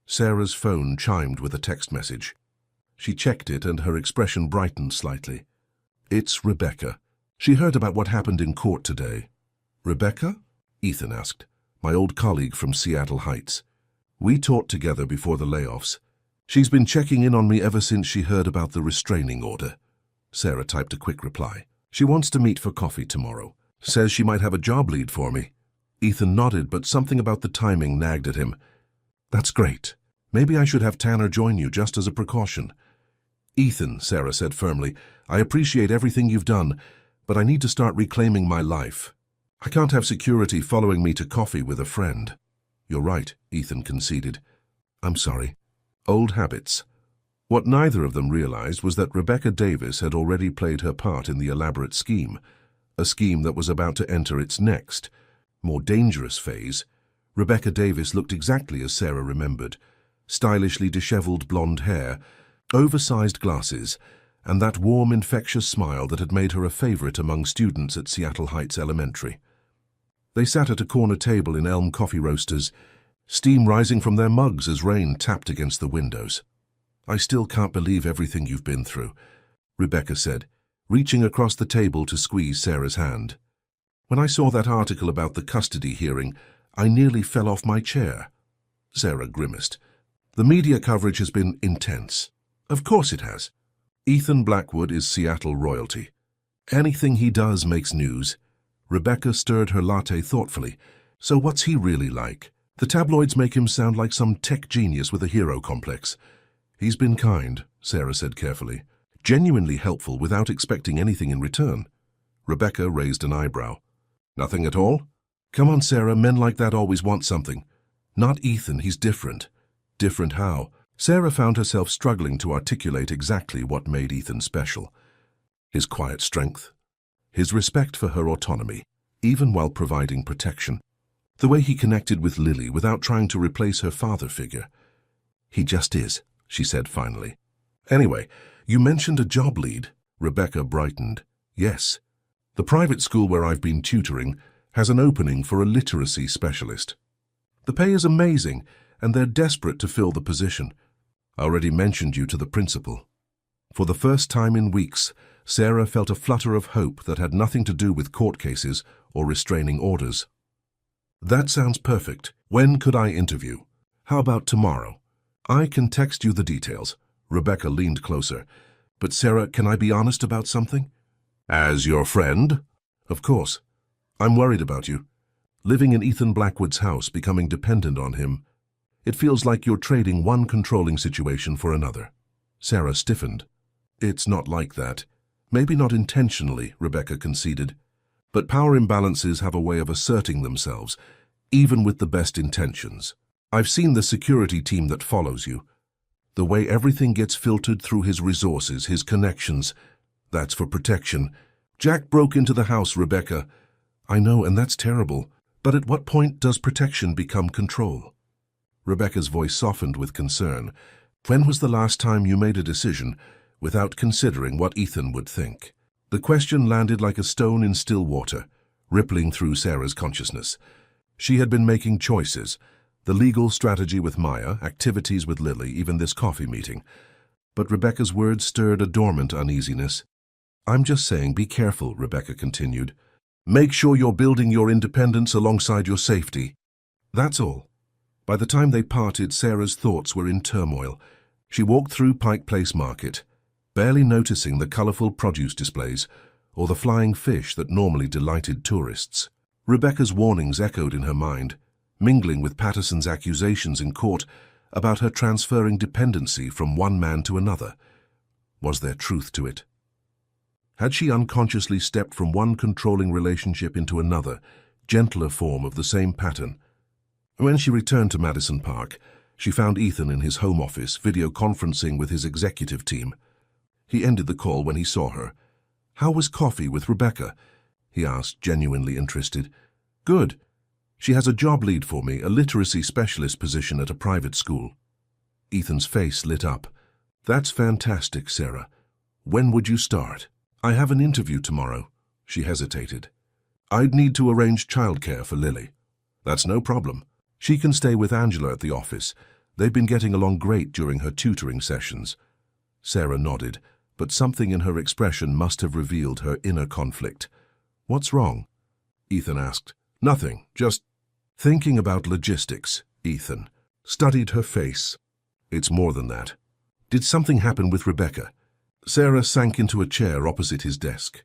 Speaker 1: Sarah's phone chimed with a text message. She checked it and her expression brightened slightly. It's Rebecca. She heard about what happened in court today. Rebecca? Ethan asked. My old colleague from Seattle Heights. We taught together before the layoffs. She's been checking in on me ever since she heard about the restraining order. Sarah typed a quick reply. She wants to meet for coffee tomorrow. Says she might have a job lead for me. Ethan nodded, but something about the timing nagged at him. That's great. Maybe I should have Tanner join you just as a precaution. Ethan, Sarah said firmly, I appreciate everything you've done, but I need to start reclaiming my life. I can't have security following me to coffee with a friend. You're right, Ethan conceded. I'm sorry. Old habits. What neither of them realized was that Rebecca Davis had already played her part in the elaborate scheme, a scheme that was about to enter its next, more dangerous phase. Rebecca Davis looked exactly as Sarah remembered, stylishly disheveled blonde hair, oversized glasses, and that warm, infectious smile that had made her a favorite among students at Seattle Heights Elementary. They sat at a corner table in Elm Coffee Roasters, steam rising from their mugs as rain tapped against the windows. I still can't believe everything you've been through, Rebecca said, reaching across the table to squeeze Sarah's hand. When I saw that article about the custody hearing, I nearly fell off my chair. Sarah grimaced. The media coverage has been intense. Of course it has. Ethan Blackwood is Seattle royalty. Anything he does makes news. Rebecca stirred her latte thoughtfully. So what's he really like? The tabloids make him sound like some tech genius with a hero complex. He's been kind, Sarah said carefully. Genuinely helpful without expecting anything in return. Rebecca raised an eyebrow. Nothing at all? Come on, Sarah, men like that always want something. Not Ethan, he's different. Different how? Sarah found herself struggling to articulate exactly what made Ethan special. His quiet strength. His respect for her autonomy, even while providing protection. The way he connected with Lily without trying to replace her father figure. He just is, she said finally. Anyway, you mentioned a job lead. Rebecca brightened. Yes. The private school where I've been tutoring has an opening for a literacy specialist. The pay is amazing, and they're desperate to fill the position. I already mentioned you to the principal. For the first time in weeks, Sarah felt a flutter of hope that had nothing to do with court cases or restraining orders. That sounds perfect. When could I interview? How about tomorrow? I can text you the details. Rebecca leaned closer. But Sarah, can I be honest about something? As your friend? Of course. I'm worried about you. Living in Ethan Blackwood's house, becoming dependent on him. It feels like you're trading one controlling situation for another. Sarah stiffened. It's not like that. Maybe not intentionally, Rebecca conceded. But power imbalances have a way of asserting themselves, even with the best intentions. I've seen the security team that follows you. The way everything gets filtered through his resources, his connections. That's for protection. Jack broke into the house, Rebecca. I know, and that's terrible. But at what point does protection become control? Rebecca's voice softened with concern. When was the last time you made a decision without considering what Ethan would think? The question landed like a stone in still water, rippling through Sarah's consciousness. She had been making choices. The legal strategy with Maya, activities with Lily, even this coffee meeting. But Rebecca's words stirred a dormant uneasiness. I'm just saying, be careful, Rebecca continued. Make sure you're building your independence alongside your safety. That's all. By the time they parted, Sarah's thoughts were in turmoil. She walked through Pike Place Market, barely noticing the colorful produce displays or the flying fish that normally delighted tourists. Rebecca's warnings echoed in her mind, mingling with Patterson's accusations in court about her transferring dependency from one man to another. Was there truth to it? Had she unconsciously stepped from one controlling relationship into another, gentler form of the same pattern? When she returned to Madison Park, she found Ethan in his home office, video conferencing with his executive team. He ended the call when he saw her. How was coffee with Rebecca? He asked, genuinely interested. Good. She has a job lead for me, a literacy specialist position at a private school. Ethan's face lit up. That's fantastic, Sarah. When would you start? I have an interview tomorrow. She hesitated. I'd need to arrange childcare for Lily. That's no problem. She can stay with Angela at the office. They've been getting along great during her tutoring sessions. Sarah nodded, but something in her expression must have revealed her inner conflict. What's wrong? Ethan asked. Nothing, just thinking about logistics. Ethan studied her face. It's more than that. Did something happen with Rebecca? Sarah sank into a chair opposite his desk.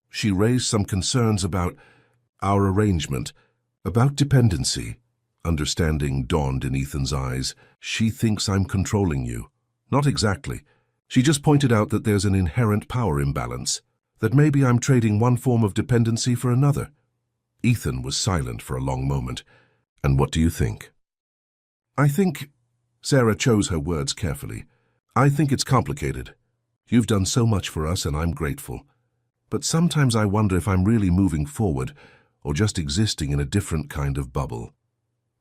Speaker 1: She raised some concerns about our arrangement, about dependency. Understanding dawned in Ethan's eyes. She thinks I'm controlling you. Not exactly. She just pointed out that there's an inherent power imbalance, that maybe I'm trading one form of dependency for another. Ethan was silent for a long moment. And what do you think? I think, Sarah chose her words carefully, I think it's complicated. You've done so much for us and I'm grateful. But sometimes I wonder if I'm really moving forward or just existing in a different kind of bubble.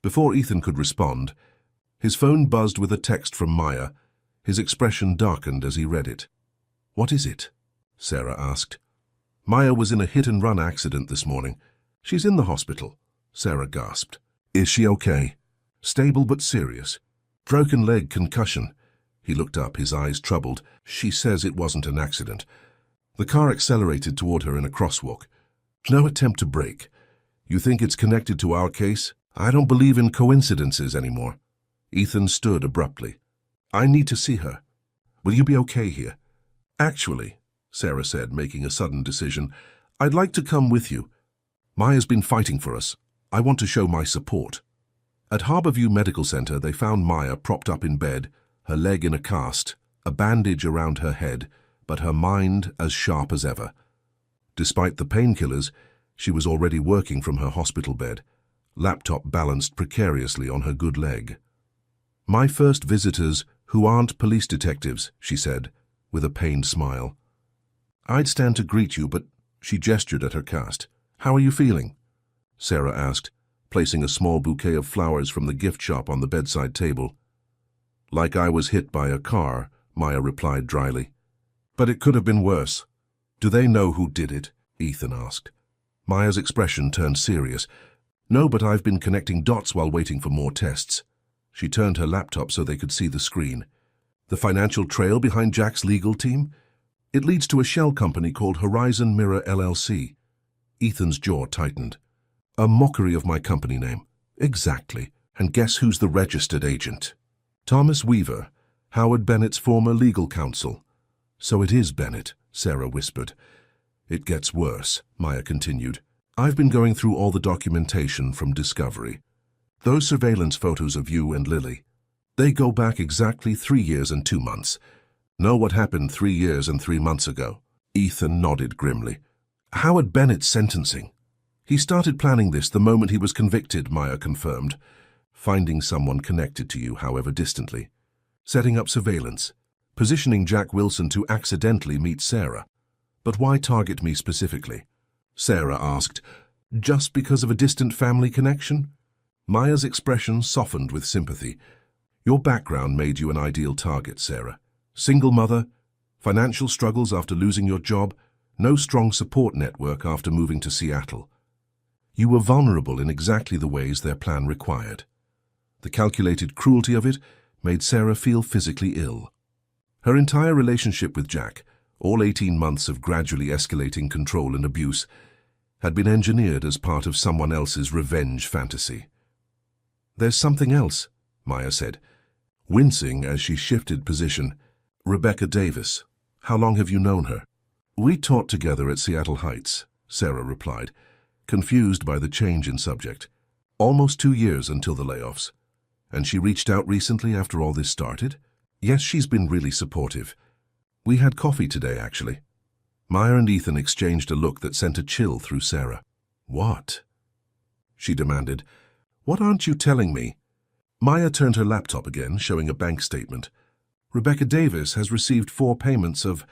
Speaker 1: Before Ethan could respond, his phone buzzed with a text from Maya. His expression darkened as he read it. What is it? Sarah asked. Maya was in a hit-and-run accident this morning. She's in the hospital, Sarah gasped. Is she okay? Stable but serious. Broken leg concussion. He looked up, his eyes troubled. She says it wasn't an accident. The car accelerated toward her in a crosswalk. No attempt to brake. You think it's connected to our case? I don't believe in coincidences anymore. Ethan stood abruptly. I need to see her. Will you be okay here? Actually, Sarah said, making a sudden decision, I'd like to come with you. Maya's been fighting for us. I want to show my support. At Harborview Medical Center, they found Maya propped up in bed, her leg in a cast, a bandage around her head, but her mind as sharp as ever. Despite the painkillers, she was already working from her hospital bed, laptop balanced precariously on her good leg. My first visitors who aren't police detectives, she said, with a pained smile. I'd stand to greet you, but she gestured at her cast. How are you feeling? Sarah asked, placing a small bouquet of flowers from the gift shop on the bedside table. Like I was hit by a car, Maya replied dryly. But it could have been worse. Do they know who did it? Ethan asked. Maya's expression turned serious. No, but I've been connecting dots while waiting for more tests. She turned her laptop so they could see the screen. The financial trail behind Jack's legal team? It leads to a shell company called Horizon Mirror LLC. Ethan's jaw tightened. A mockery of my company name. Exactly. And guess who's the registered agent? Thomas Weaver, Howard Bennett's former legal counsel. So it is Bennett, Sarah whispered. It gets worse, Maya continued. I've been going through all the documentation from Discovery. Those surveillance photos of you and Lily, they go back exactly 3 years and 2 months. Know what happened 3 years and 3 months ago? Ethan nodded grimly. Howard Bennett's sentencing. He started planning this the moment he was convicted, Maya confirmed. Finding someone connected to you, however distantly. Setting up surveillance. Positioning Jack Wilson to accidentally meet Sarah. But why target me specifically? Sarah asked. Just because of a distant family connection? Maya's expression softened with sympathy. Your background made you an ideal target, Sarah. Single mother, financial struggles after losing your job, no strong support network after moving to Seattle. You were vulnerable in exactly the ways their plan required. The calculated cruelty of it made Sarah feel physically ill. Her entire relationship with Jack, all 18 months of gradually escalating control and abuse, had been engineered as part of someone else's revenge fantasy. There's something else, Maya said, wincing as she shifted position. Rebecca Davis. How long have you known her? We taught together at Seattle Heights, Sarah replied, confused by the change in subject. Almost 2 years until the layoffs. And she reached out recently after all this started? Yes, she's been really supportive. We had coffee today, actually. Maya and Ethan exchanged a look that sent a chill through Sarah. What? She demanded. What aren't you telling me? Maya turned her laptop again, showing a bank statement. Rebecca Davis has received 4 payments of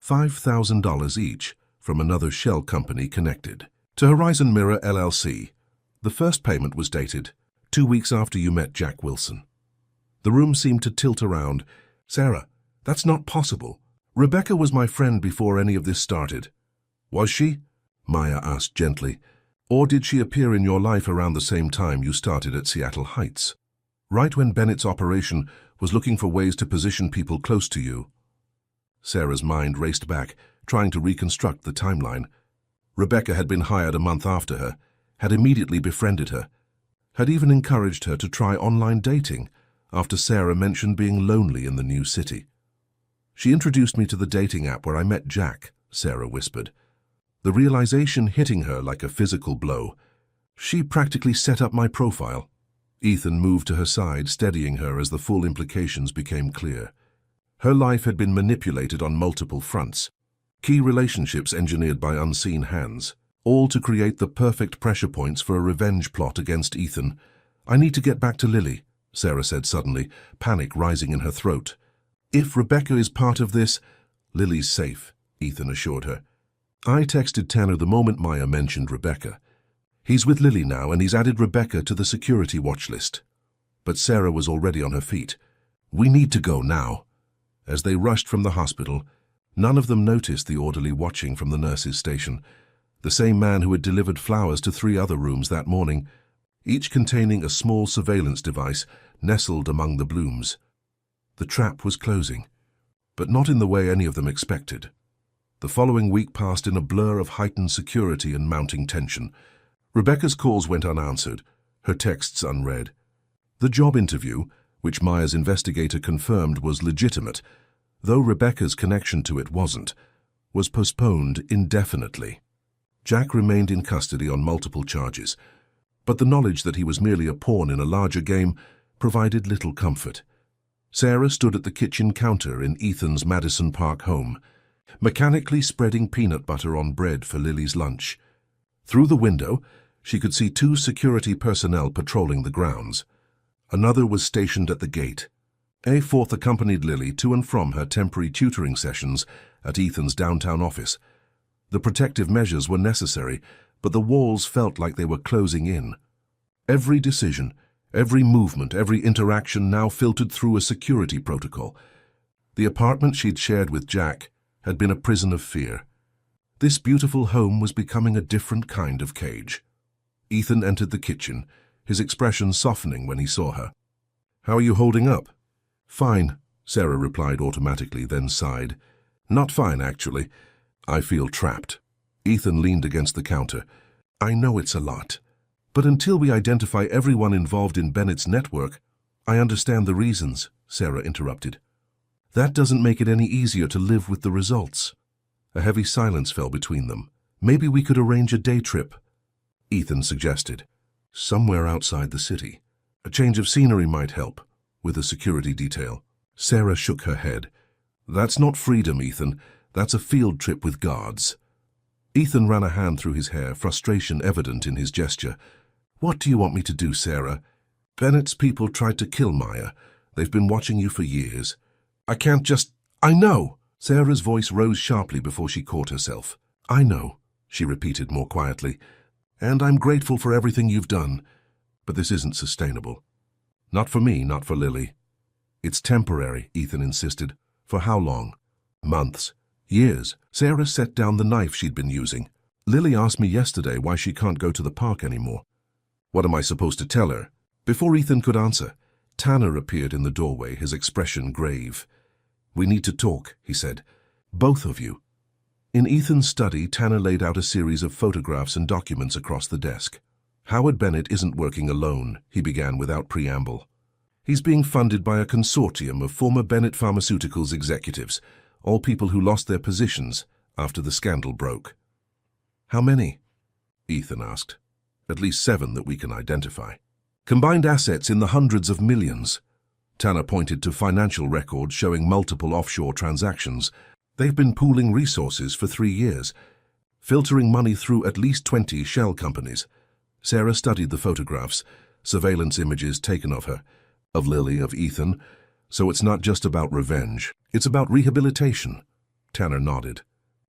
Speaker 1: $5,000 each from another shell company connected to Horizon Mirror LLC. The first payment was dated 2 weeks after you met Jack Wilson. The room seemed to tilt around. Sarah, that's not possible. Rebecca was my friend before any of this started. Was she? Maya asked gently. Or did she appear in your life around the same time you started at Seattle Heights? Right when Bennett's operation was looking for ways to position people close to you. Sarah's mind raced back, trying to reconstruct the timeline. Rebecca had been hired a month after her, had immediately befriended her, had even encouraged her to try online dating after Sarah mentioned being lonely in the new city. She introduced me to the dating app where I met Jack, Sarah whispered. The realization hitting her like a physical blow. She practically set up my profile. Ethan moved to her side, steadying her as the full implications became clear. Her life had been manipulated on multiple fronts. Key relationships engineered by unseen hands, all to create the perfect pressure points for a revenge plot against Ethan. I need to get back to Lily, Sarah said suddenly, panic rising in her throat. If Rebecca is part of this, Lily's safe, Ethan assured her. I texted Tanner the moment Maya mentioned Rebecca. He's with Lily now and he's added Rebecca to the security watch list. But Sarah was already on her feet. We need to go now. As they rushed from the hospital, none of them noticed the orderly watching from the nurse's station, the same man who had delivered flowers to 3 other rooms that morning, each containing a small surveillance device nestled among the blooms. The trap was closing, but not in the way any of them expected. The following week passed in a blur of heightened security and mounting tension. Rebecca's calls went unanswered, her texts unread. The job interview, which Maya's investigator confirmed was legitimate, though Rebecca's connection to it wasn't, was postponed indefinitely. Jack remained in custody on multiple charges, but the knowledge that he was merely a pawn in a larger game provided little comfort. Sarah stood at the kitchen counter in Ethan's Madison Park home, mechanically spreading peanut butter on bread for Lily's lunch. Through the window, she could see 2 security personnel patrolling the grounds. Another was stationed at the gate. A fourth accompanied Lily to and from her temporary tutoring sessions at Ethan's downtown office. The protective measures were necessary, but the walls felt like they were closing in. Every decision, every movement, every interaction now filtered through a security protocol. The apartment she'd shared with Jack had been a prison of fear. This beautiful home was becoming a different kind of cage. Ethan entered the kitchen, his expression softening when he saw her. "How are you holding up?" "Fine," Sarah replied automatically, then sighed. "Not fine, actually. I feel trapped." Ethan leaned against the counter. "I know it's a lot, but until we identify everyone involved in Bennett's network, I understand the reasons," Sarah interrupted. "That doesn't make it any easier to live with the results." A heavy silence fell between them. "Maybe we could arrange a day trip," Ethan suggested. "Somewhere outside the city. A change of scenery might help, with a security detail." Sarah shook her head. "That's not freedom, Ethan. That's a field trip with guards." Ethan ran a hand through his hair, frustration evident in his gesture. "What do you want me to do, Sarah? Bennett's people tried to kill Maya. They've been watching you for years. I can't just—" "I know!" Sarah's voice rose sharply before she caught herself. "I know," she repeated more quietly. "And I'm grateful for everything you've done. But this isn't sustainable. Not for me, not for Lily." "It's temporary," Ethan insisted. "For how long?" "Months. Years." Sarah set down the knife she'd been using. "Lily asked me yesterday why she can't go to the park anymore." "What am I supposed to tell her?" Before Ethan could answer, Tanner appeared in the doorway, his expression grave. "We need to talk," he said. "Both of you." In Ethan's study, Tanner laid out a series of photographs and documents across the desk. "Howard Bennett isn't working alone," he began without preamble. "He's being funded by a consortium of former Bennett Pharmaceuticals executives, all people who lost their positions after the scandal broke." "How many?" Ethan asked. "At least 7 that we can identify. Combined assets in the hundreds of millions." Tanner pointed to financial records showing multiple offshore transactions. "They've been pooling resources for 3 years, filtering money through at least 20 shell companies." Sarah studied the photographs, surveillance images taken of her, of Lily, of Ethan. "So it's not just about revenge, it's about rehabilitation." Tanner nodded.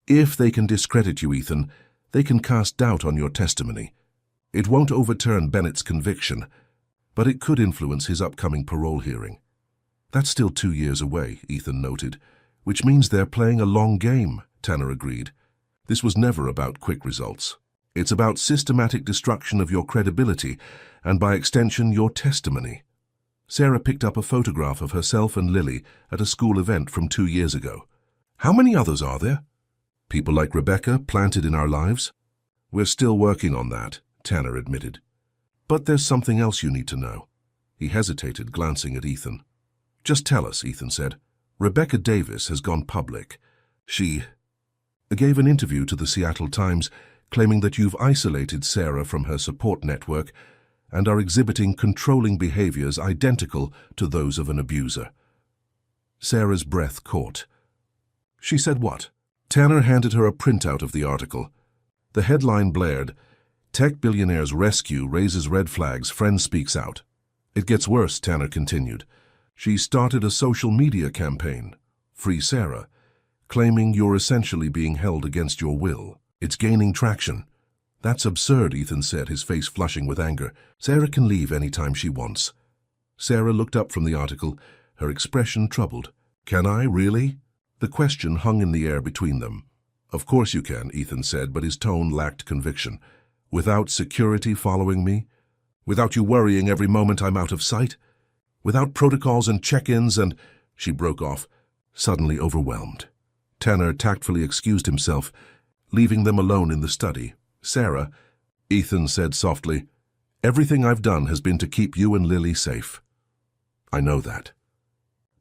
Speaker 1: "If they can discredit you, Ethan, they can cast doubt on your testimony. It won't overturn Bennett's conviction, but it could influence his upcoming parole hearing." "That's still 2 years away," Ethan noted. "Which means they're playing a long game," Tanner agreed. "This was never about quick results. It's about systematic destruction of your credibility and, by extension, your testimony." Sarah picked up a photograph of herself and Lily at a school event from 2 years ago. "How many others are there?" "People like Rebecca planted in our lives." "We're still working on that," Tanner admitted. "But there's something else you need to know." He hesitated, glancing at Ethan. "Just tell us," Ethan said. Rebecca Davis has gone public. She gave an interview to the Seattle Times claiming that you've isolated Sarah from her support network and are exhibiting controlling behaviors identical to those of an abuser. Sarah's breath caught. She said what? Tanner handed her a printout of the article. The headline blared, "Tech billionaire's rescue raises red flags, friend speaks out." "It gets worse," Tanner continued. "She started a social media campaign, Free Sarah, claiming you're essentially being held against your will. It's gaining traction." "That's absurd," Ethan said, his face flushing with anger. "Sarah can leave anytime she wants." Sarah looked up from the article, her expression troubled. "Can I, really?" The question hung in the air between them. "Of course you can," Ethan said, but his tone lacked conviction. "Without security following me? Without you worrying every moment I'm out of sight? Without protocols and check-ins and—" She broke off, suddenly overwhelmed. Tanner tactfully excused himself, leaving them alone in the study. "Sarah," Ethan said softly, "everything I've done has been to keep you and Lily safe. I know that.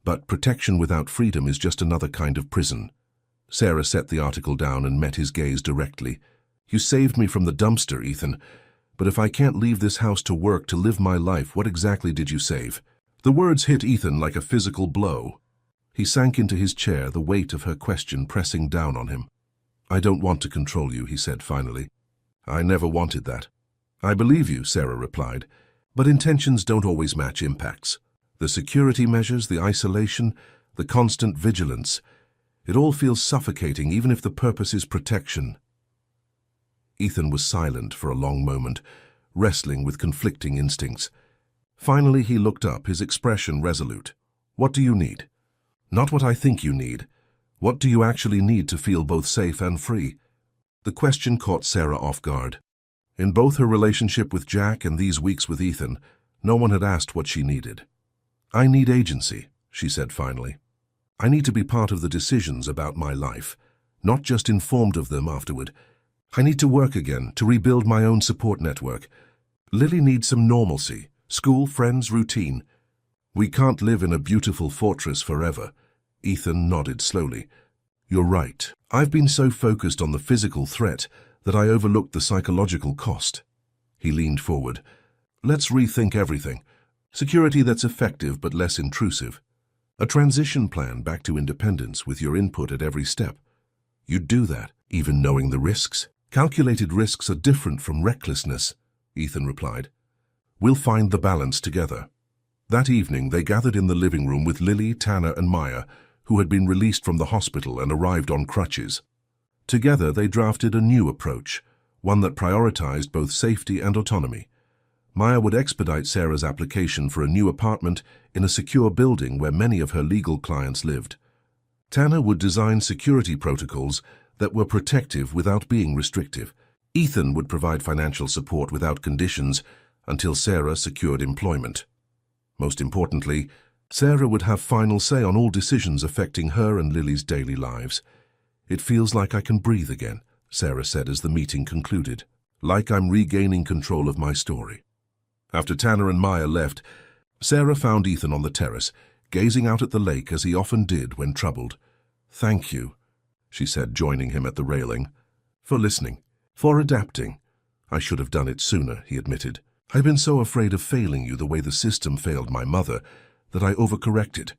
Speaker 1: But protection without freedom is just another kind of prison." Sarah set the article down and met his gaze directly. "You saved me from the dumpster, Ethan. But if I can't leave this house to work, to live my life, what exactly did you save?" The words hit Ethan like a physical blow. He sank into his chair, the weight of her question pressing down on him. "I don't want to control you," he said finally. "I never wanted that." "I believe you," Sarah replied, "but intentions don't always match impacts. The security measures, the isolation, the constant vigilance, it all feels suffocating even if the purpose is protection." Ethan was silent for a long moment, wrestling with conflicting instincts. Finally he looked up, his expression resolute. "What do you need? Not what I think you need. What do you actually need to feel both safe and free?" The question caught Sarah off guard. In both her relationship with Jack and these weeks with Ethan, no one had asked what she needed. "I need agency," she said finally. "I need to be part of the decisions about my life, not just informed of them afterward. I need to work again, to rebuild my own support network. Lily needs some normalcy, school, friends, routine. We can't live in a beautiful fortress forever." Ethan nodded slowly. "You're right. I've been so focused on the physical threat that I overlooked the psychological cost." He leaned forward. "Let's rethink everything. Security that's effective but less intrusive. A transition plan back to independence with your input at every step. You'd do that, even knowing the risks?" "Calculated risks are different from recklessness," Ethan replied. "We'll find the balance together." That evening they gathered in the living room with Lily, Tanner and Maya, who had been released from the hospital and arrived on crutches. Together they drafted a new approach, one that prioritized both safety and autonomy. Maya would expedite Sarah's application for a new apartment in a secure building where many of her legal clients lived. Tanner would design security protocols that were protective without being restrictive. Ethan would provide financial support without conditions until Sarah secured employment. Most importantly, Sarah would have final say on all decisions affecting her and Lily's daily lives. "It feels like I can breathe again," Sarah said as the meeting concluded. "Like I'm regaining control of my story." After Tanner and Maya left, Sarah found Ethan on the terrace, gazing out at the lake as he often did when troubled. "Thank you," she said, joining him at the railing. "For listening, for adapting." "I should have done it sooner," he admitted. "I've been so afraid of failing you the way the system failed my mother that I overcorrected,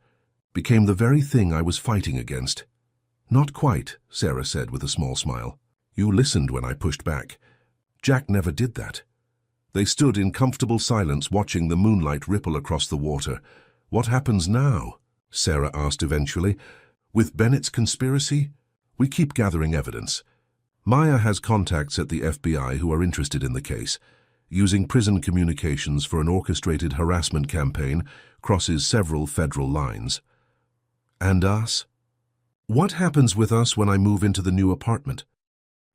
Speaker 1: became the very thing I was fighting against." "Not quite," Sarah said with a small smile. "You listened when I pushed back. Jack never did that." They stood in comfortable silence watching the moonlight ripple across the water. "What happens now?" Sarah asked eventually. "With Bennett's conspiracy? We keep gathering evidence. Maya has contacts at the FBI who are interested in the case. Using prison communications for an orchestrated harassment campaign crosses several federal lines." "And us? What happens with us when I move into the new apartment?"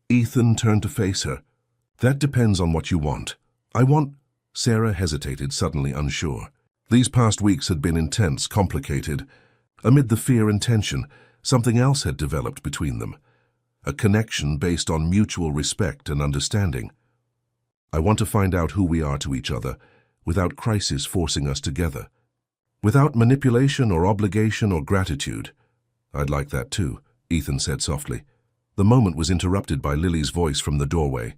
Speaker 1: Ethan turned to face her. "That depends on what you want." "I want—" Sarah hesitated, suddenly unsure. These past weeks had been intense, complicated. Amid the fear and tension, something else had developed between them. A connection based on mutual respect and understanding. "I want to find out who we are to each other, without crisis forcing us together." without manipulation or obligation or gratitude. I'd like that too, Ethan said softly. The moment was interrupted by Lily's voice from the doorway.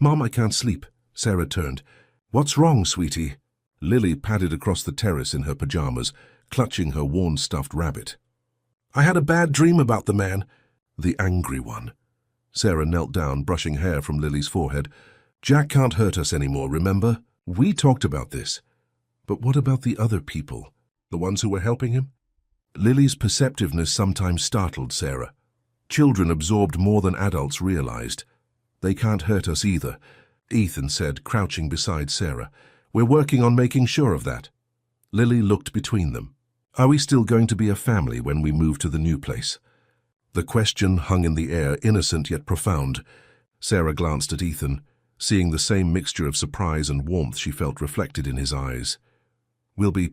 Speaker 1: Mom, I can't sleep. Sarah turned. What's wrong, sweetie? Lily padded across the terrace in her pajamas, clutching her worn stuffed rabbit. I had a bad dream about the man. The angry one. Sarah knelt down, brushing hair from Lily's forehead. Jack can't hurt us anymore, remember? We talked about this. But what about the other people? The ones who were helping him? Lily's perceptiveness sometimes startled Sarah. Children absorbed more than adults realized. They can't hurt us either, Ethan said, crouching beside Sarah. We're working on making sure of that. Lily looked between them. Are we still going to be a family when we move to the new place? The question hung in the air, innocent yet profound. Sarah glanced at Ethan, seeing the same mixture of surprise and warmth she felt reflected in his eyes. We'll be...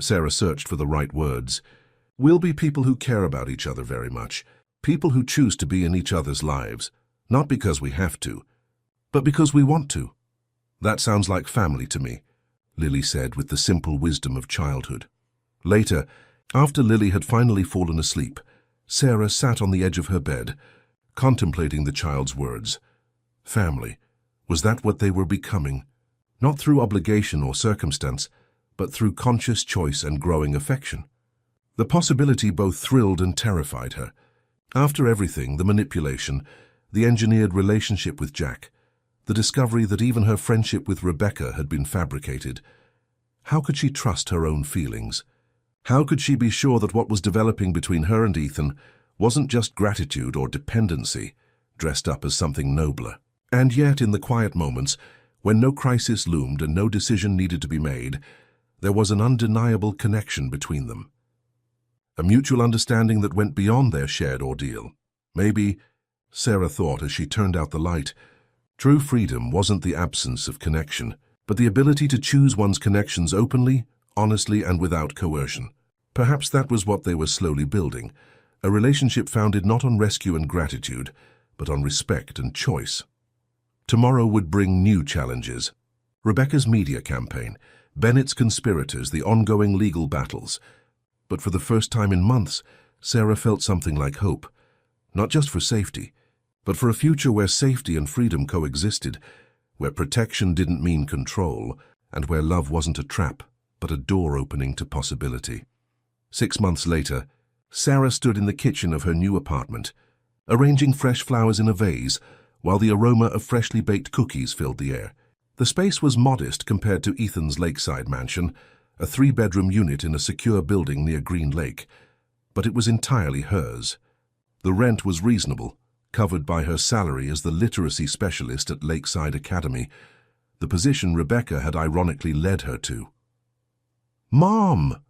Speaker 1: Sarah searched for the right words. We'll be people who care about each other very much. People who choose to be in each other's lives. Not because we have to, but because we want to. That sounds like family to me, Lily said with the simple wisdom of childhood. Later, after Lily had finally fallen asleep, Sarah sat on the edge of her bed, contemplating the child's words. Family. Was that what they were becoming? Not through obligation or circumstance, but through conscious choice and growing affection. The possibility both thrilled and terrified her. After everything, the manipulation, the engineered relationship with Jack, the discovery that even her friendship with Rebecca had been fabricated, how could she trust her own feelings? How could she be sure that what was developing between her and Ethan wasn't just gratitude or dependency, dressed up as something nobler? And yet, in the quiet moments, when no crisis loomed and no decision needed to be made, there was an undeniable connection between them. A mutual understanding that went beyond their shared ordeal. Maybe, Sarah thought as she turned out the light, true freedom wasn't the absence of connection, but the ability to choose one's connections openly, honestly, and without coercion. Perhaps that was what they were slowly building, a relationship founded not on rescue and gratitude, but on respect and choice. Tomorrow would bring new challenges. Rebecca's media campaign, Bennett's conspirators, the ongoing legal battles. But for the first time in months, Sarah felt something like hope. Not just for safety, but for a future where safety and freedom coexisted, where protection didn't mean control, and where love wasn't a trap, but a door opening to possibility. 6 months later, Sarah stood in the kitchen of her new apartment, arranging fresh flowers in a vase, while the aroma of freshly baked cookies filled the air. The space was modest compared to Ethan's lakeside mansion, a 3-bedroom unit in a secure building near Green Lake, but it was entirely hers. The rent was reasonable, covered by her salary as the literacy specialist at Lakeside Academy, the position Rebecca had ironically led her to. Mom!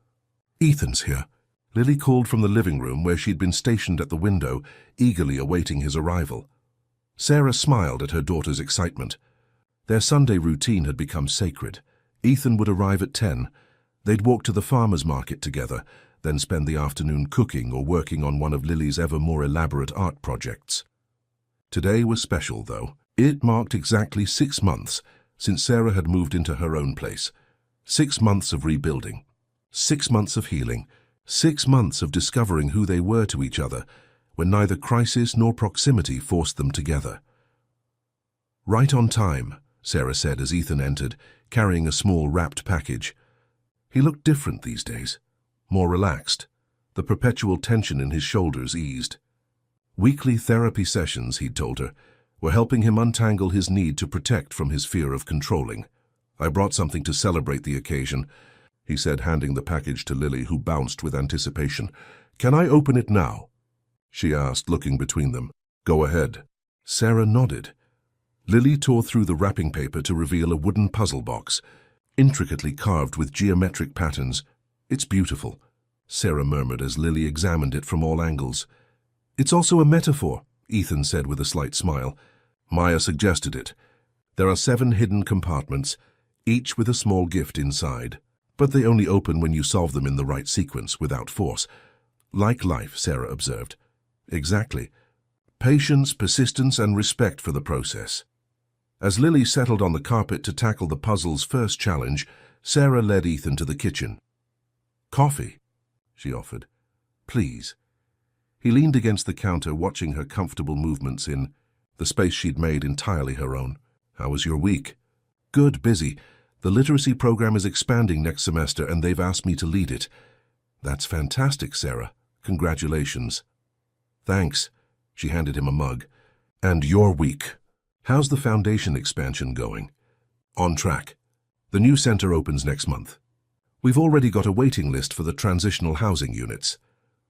Speaker 1: Ethan's here. Lily called from the living room where she'd been stationed at the window, eagerly awaiting his arrival. Sarah smiled at her daughter's excitement. Their Sunday routine had become sacred. Ethan would arrive at 10. They'd walk to the farmer's market together, then spend the afternoon cooking or working on one of Lily's ever more elaborate art projects. Today was special, though. It marked exactly 6 months since Sarah had moved into her own place. 6 months of rebuilding. 6 months of healing. 6 months of discovering who they were to each other, when neither crisis nor proximity forced them together. Right on time, Sarah said as Ethan entered, carrying a small wrapped package. He looked different these days, more relaxed. The perpetual tension in his shoulders eased. Weekly therapy sessions, he'd told her, were helping him untangle his need to protect from his fear of controlling. I brought something to celebrate the occasion, he said, handing the package to Lily, who bounced with anticipation. Can I open it now? She asked, looking between them. Go ahead. Sarah nodded. Lily tore through the wrapping paper to reveal a wooden puzzle box, intricately carved with geometric patterns. It's beautiful, Sarah murmured as Lily examined it from all angles. It's also a metaphor, Ethan said with a slight smile. Maya suggested it. There are 7 hidden compartments, each with a small gift inside. But they only open when you solve them in the right sequence, without force. Like life, Sarah observed. Exactly. Patience, persistence, and respect for the process. As Lily settled on the carpet to tackle the puzzle's first challenge, Sarah led Ethan to the kitchen. Coffee, she offered. Please. He leaned against the counter, watching her comfortable movements in the space she'd made entirely her own. How was your week? Good, busy. The literacy program is expanding next semester and they've asked me to lead it. That's fantastic, Sarah. Congratulations. Thanks. She handed him a mug. And your week? How's the foundation expansion going? On track. The new center opens next month. We've already got a waiting list for the transitional housing units.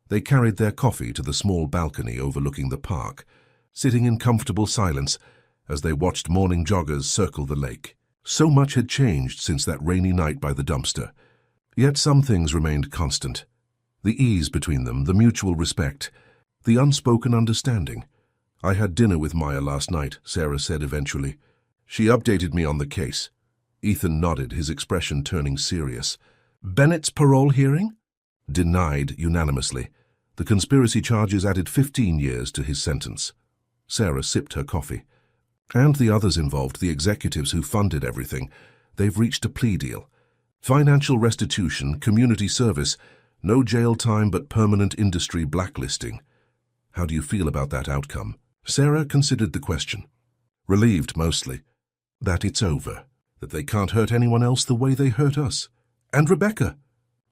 Speaker 1: They carried their coffee to the small balcony overlooking the park, sitting in comfortable silence as they watched morning joggers circle the lake. So much had changed since that rainy night by the dumpster. Yet some things remained constant. The ease between them, the mutual respect, the unspoken understanding. I had dinner with Maya last night, Sarah said eventually. She updated me on the case. Ethan nodded, his expression turning serious. Bennett's parole hearing? Denied unanimously. The conspiracy charges added 15 years to his sentence. Sarah sipped her coffee. And the others involved, the executives who funded everything. They've reached a plea deal. Financial restitution, community service, no jail time but permanent industry blacklisting. How do you feel about that outcome? Sarah considered the question. Relieved, mostly. That it's over. That they can't hurt anyone else the way they hurt us. And Rebecca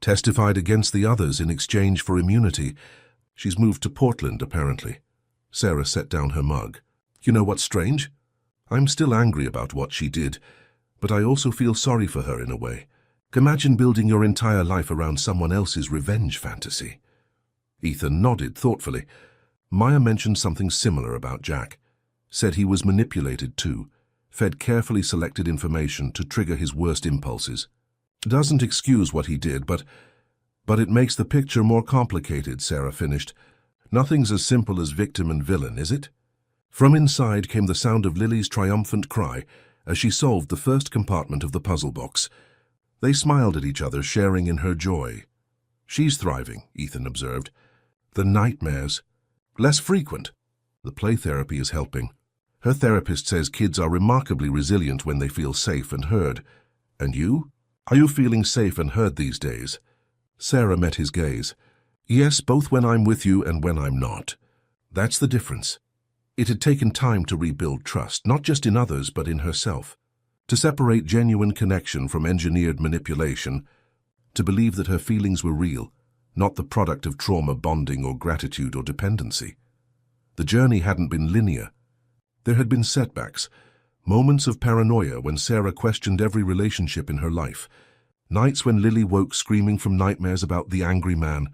Speaker 1: testified against the others in exchange for immunity. She's moved to Portland, apparently. Sarah set down her mug. You know what's strange? I'm still angry about what she did, but I also feel sorry for her in a way. Imagine building your entire life around someone else's revenge fantasy. Ethan nodded thoughtfully. Maya mentioned something similar about Jack. Said he was manipulated too, fed carefully selected information to trigger his worst impulses. Doesn't excuse what he did, but it makes the picture more complicated, Sarah finished. Nothing's as simple as victim and villain, is it? From inside came the sound of Lily's triumphant cry as she solved the first compartment of the puzzle box. They smiled at each other, sharing in her joy. She's thriving, Ethan observed. The nightmares. Less frequent. The play therapy is helping. Her therapist says kids are remarkably resilient when they feel safe and heard. And you? Are you feeling safe and heard these days? Sarah met his gaze. Yes, both when I'm with you and when I'm not. That's the difference. It had taken time to rebuild trust, not just in others, but in herself. To separate genuine connection from engineered manipulation. To believe that her feelings were real, not the product of trauma bonding or gratitude or dependency. The journey hadn't been linear. There had been setbacks, moments of paranoia when Sarah questioned every relationship in her life, nights when Lily woke screaming from nightmares about the angry man,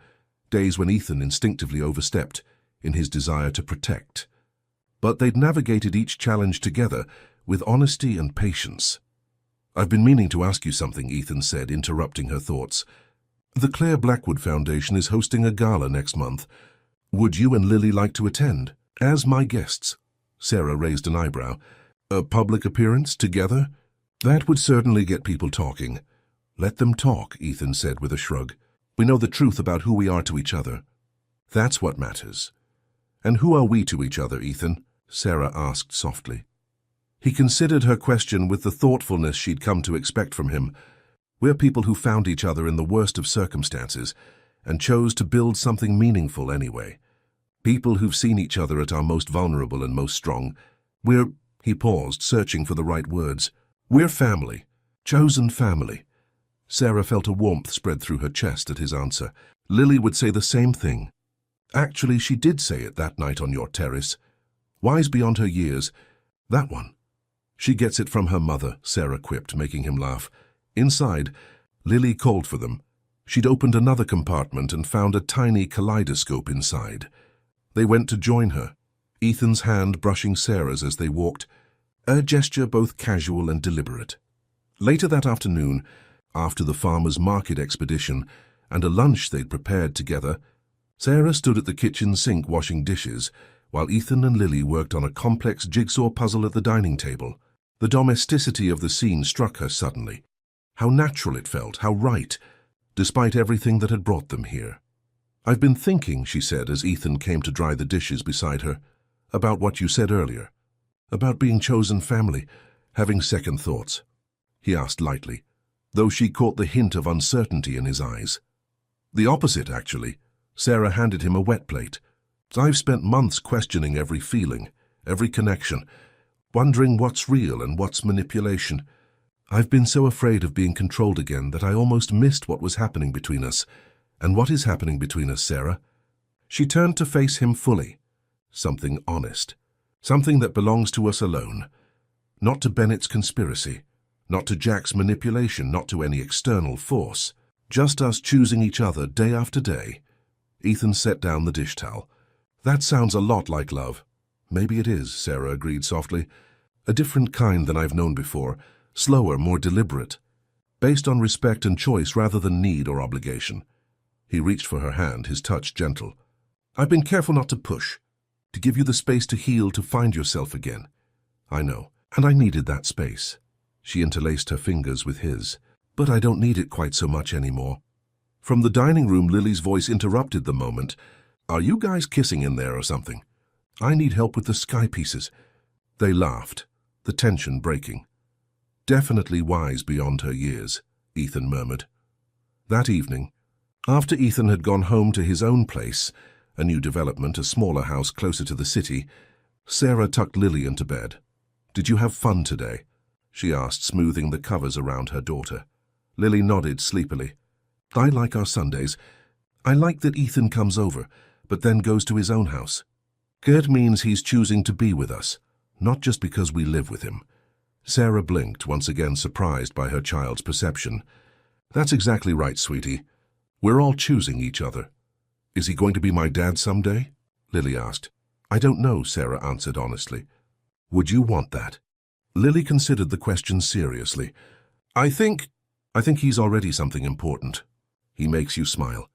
Speaker 1: days when Ethan instinctively overstepped in his desire to protect. But they'd navigated each challenge together with honesty and patience. I've been meaning to ask you something, Ethan said, interrupting her thoughts. The Claire Blackwood Foundation is hosting a gala next month. Would you and Lily like to attend? As my guests. Sarah raised an eyebrow. A public appearance together? That would certainly get people talking. Let them talk, Ethan said with a shrug. We know the truth about who we are to each other. That's what matters. And who are we to each other, Ethan? Sarah asked softly. He considered her question with the thoughtfulness she'd come to expect from him. We're people who found each other in the worst of circumstances and chose to build something meaningful anyway. People who've seen each other at our most vulnerable and most strong. He paused, searching for the right words. We're family. Chosen family. Sarah felt a warmth spread through her chest at his answer. Lily would say the same thing. Actually, she did say it that night on your terrace. Wise beyond her years. That one. She gets it from her mother, Sarah quipped, making him laugh. Inside, Lily called for them. She'd opened another compartment and found a tiny kaleidoscope inside. They went to join her, Ethan's hand brushing Sarah's as they walked, a gesture both casual and deliberate. Later that afternoon, after the farmer's market expedition and a lunch they'd prepared together, Sarah stood at the kitchen sink washing dishes, while Ethan and Lily worked on a complex jigsaw puzzle at the dining table. The domesticity of the scene struck her suddenly. How natural it felt, how right, despite everything that had brought them here. I've been thinking, she said as Ethan came to dry the dishes beside her, about what you said earlier. About being chosen family, having second thoughts. He asked lightly, though she caught the hint of uncertainty in his eyes. The opposite, actually. Sarah handed him a wet plate. I've spent months questioning every feeling, every connection, wondering what's real and what's manipulation. I've been so afraid of being controlled again that I almost missed what was happening between us. And what is happening between us, Sarah? She turned to face him fully. Something honest. Something that belongs to us alone. Not to Bennett's conspiracy. Not to Jack's manipulation, not to any external force. Just us choosing each other day after day. Ethan set down the dish towel. That sounds a lot like love. Maybe it is, Sarah agreed softly. A different kind than I've known before. Slower, more deliberate. Based on respect and choice rather than need or obligation. He reached for her hand, his touch gentle. I've been careful not to push. To give you the space to heal, to find yourself again. I know, and I needed that space. She interlaced her fingers with his. But I don't need it quite so much anymore. From the dining room, Lily's voice interrupted the moment. Are you guys kissing in there or something? I need help with the sky pieces. They laughed, the tension breaking. Definitely wise beyond her years, Ethan murmured. That evening, after Ethan had gone home to his own place, a new development, a smaller house closer to the city, Sarah tucked Lily into bed. Did you have fun today? She asked, smoothing the covers around her daughter. Lily nodded sleepily. I like our Sundays. I like that Ethan comes over, but then goes to his own house. It means he's choosing to be with us, not just because we live with him. Sarah blinked, once again surprised by her child's perception. That's exactly right, sweetie. We're all choosing each other. Is he going to be my dad someday? Lily asked. I don't know, Sarah answered honestly. Would you want that? Lily considered the question seriously. I think he's already something important. He makes you smile.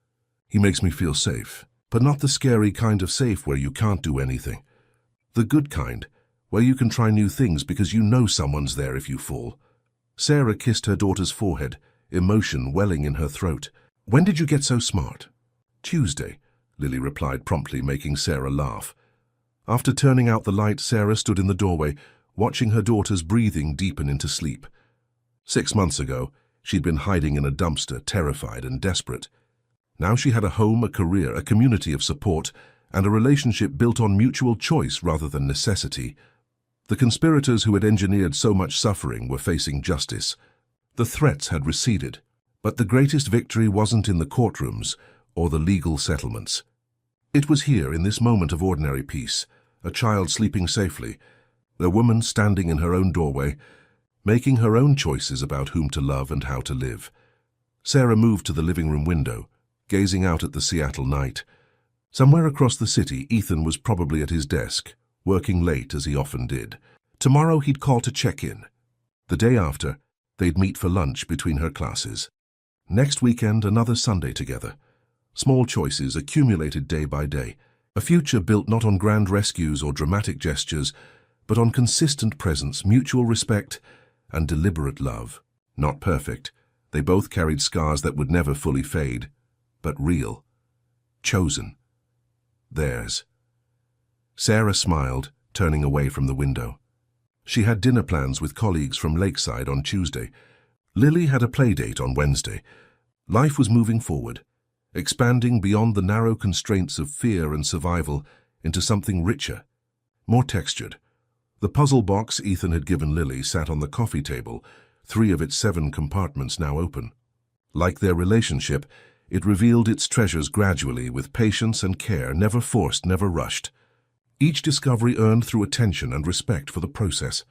Speaker 1: He makes me feel safe, but not the scary kind of safe where you can't do anything. The good kind, where you can try new things because you know someone's there if you fall. Sarah kissed her daughter's forehead, emotion welling in her throat. When did you get so smart? Tuesday, Lily replied promptly, making Sarah laugh. After turning out the light, Sarah stood in the doorway, watching her daughter's breathing deepen into sleep. 6 months ago, she'd been hiding in a dumpster, terrified and desperate. Now she had a home, a career, a community of support, and a relationship built on mutual choice rather than necessity. The conspirators who had engineered so much suffering were facing justice. The threats had receded, but the greatest victory wasn't in the courtrooms or the legal settlements. It was here, in this moment of ordinary peace, a child sleeping safely, a woman standing in her own doorway, making her own choices about whom to love and how to live. Sarah moved to the living room window, gazing out at the Seattle night. Somewhere across the city, Ethan was probably at his desk, working late as he often did. Tomorrow he'd call to check in. The day after, they'd meet for lunch between her classes. Next weekend, another Sunday together. Small choices accumulated day by day. A future built not on grand rescues or dramatic gestures, but on consistent presence, mutual respect, and deliberate love. Not perfect. They both carried scars that would never fully fade, but real. Chosen. Theirs. Sarah smiled, turning away from the window. She had dinner plans with colleagues from Lakeside on Tuesday. Lily had a play date on Wednesday. Life was moving forward, expanding beyond the narrow constraints of fear and survival into something richer, more textured. The puzzle box Ethan had given Lily sat on the coffee table, 3 of its 7 compartments now open. Like their relationship, it revealed its treasures gradually, with patience and care, never forced, never rushed. Each discovery earned through attention and respect for the process.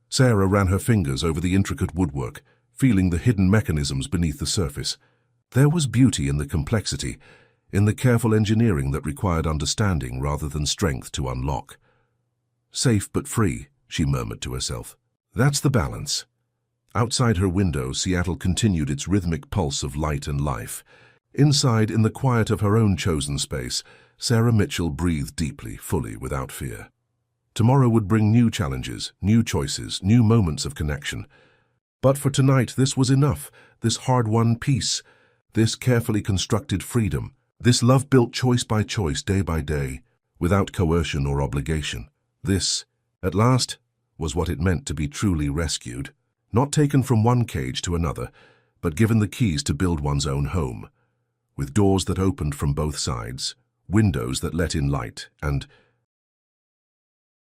Speaker 1: Sarah ran her fingers over the intricate woodwork, feeling the hidden mechanisms beneath the surface. There was beauty in the complexity, in the careful engineering that required understanding rather than strength to unlock. Safe but free, she murmured to herself. That's the balance. Outside her window, Seattle continued its rhythmic pulse of light and life. Inside, in the quiet of her own chosen space, Sarah Mitchell breathed deeply, fully, without fear. Tomorrow would bring new challenges, new choices, new moments of connection. But for tonight, this was enough, this hard-won peace, this carefully constructed freedom, this love built choice by choice, day by day, without coercion or obligation. This, at last, was what it meant to be truly rescued, not taken from one cage to another, but given the keys to build one's own home. with doors that opened from both sides, windows that let in light, and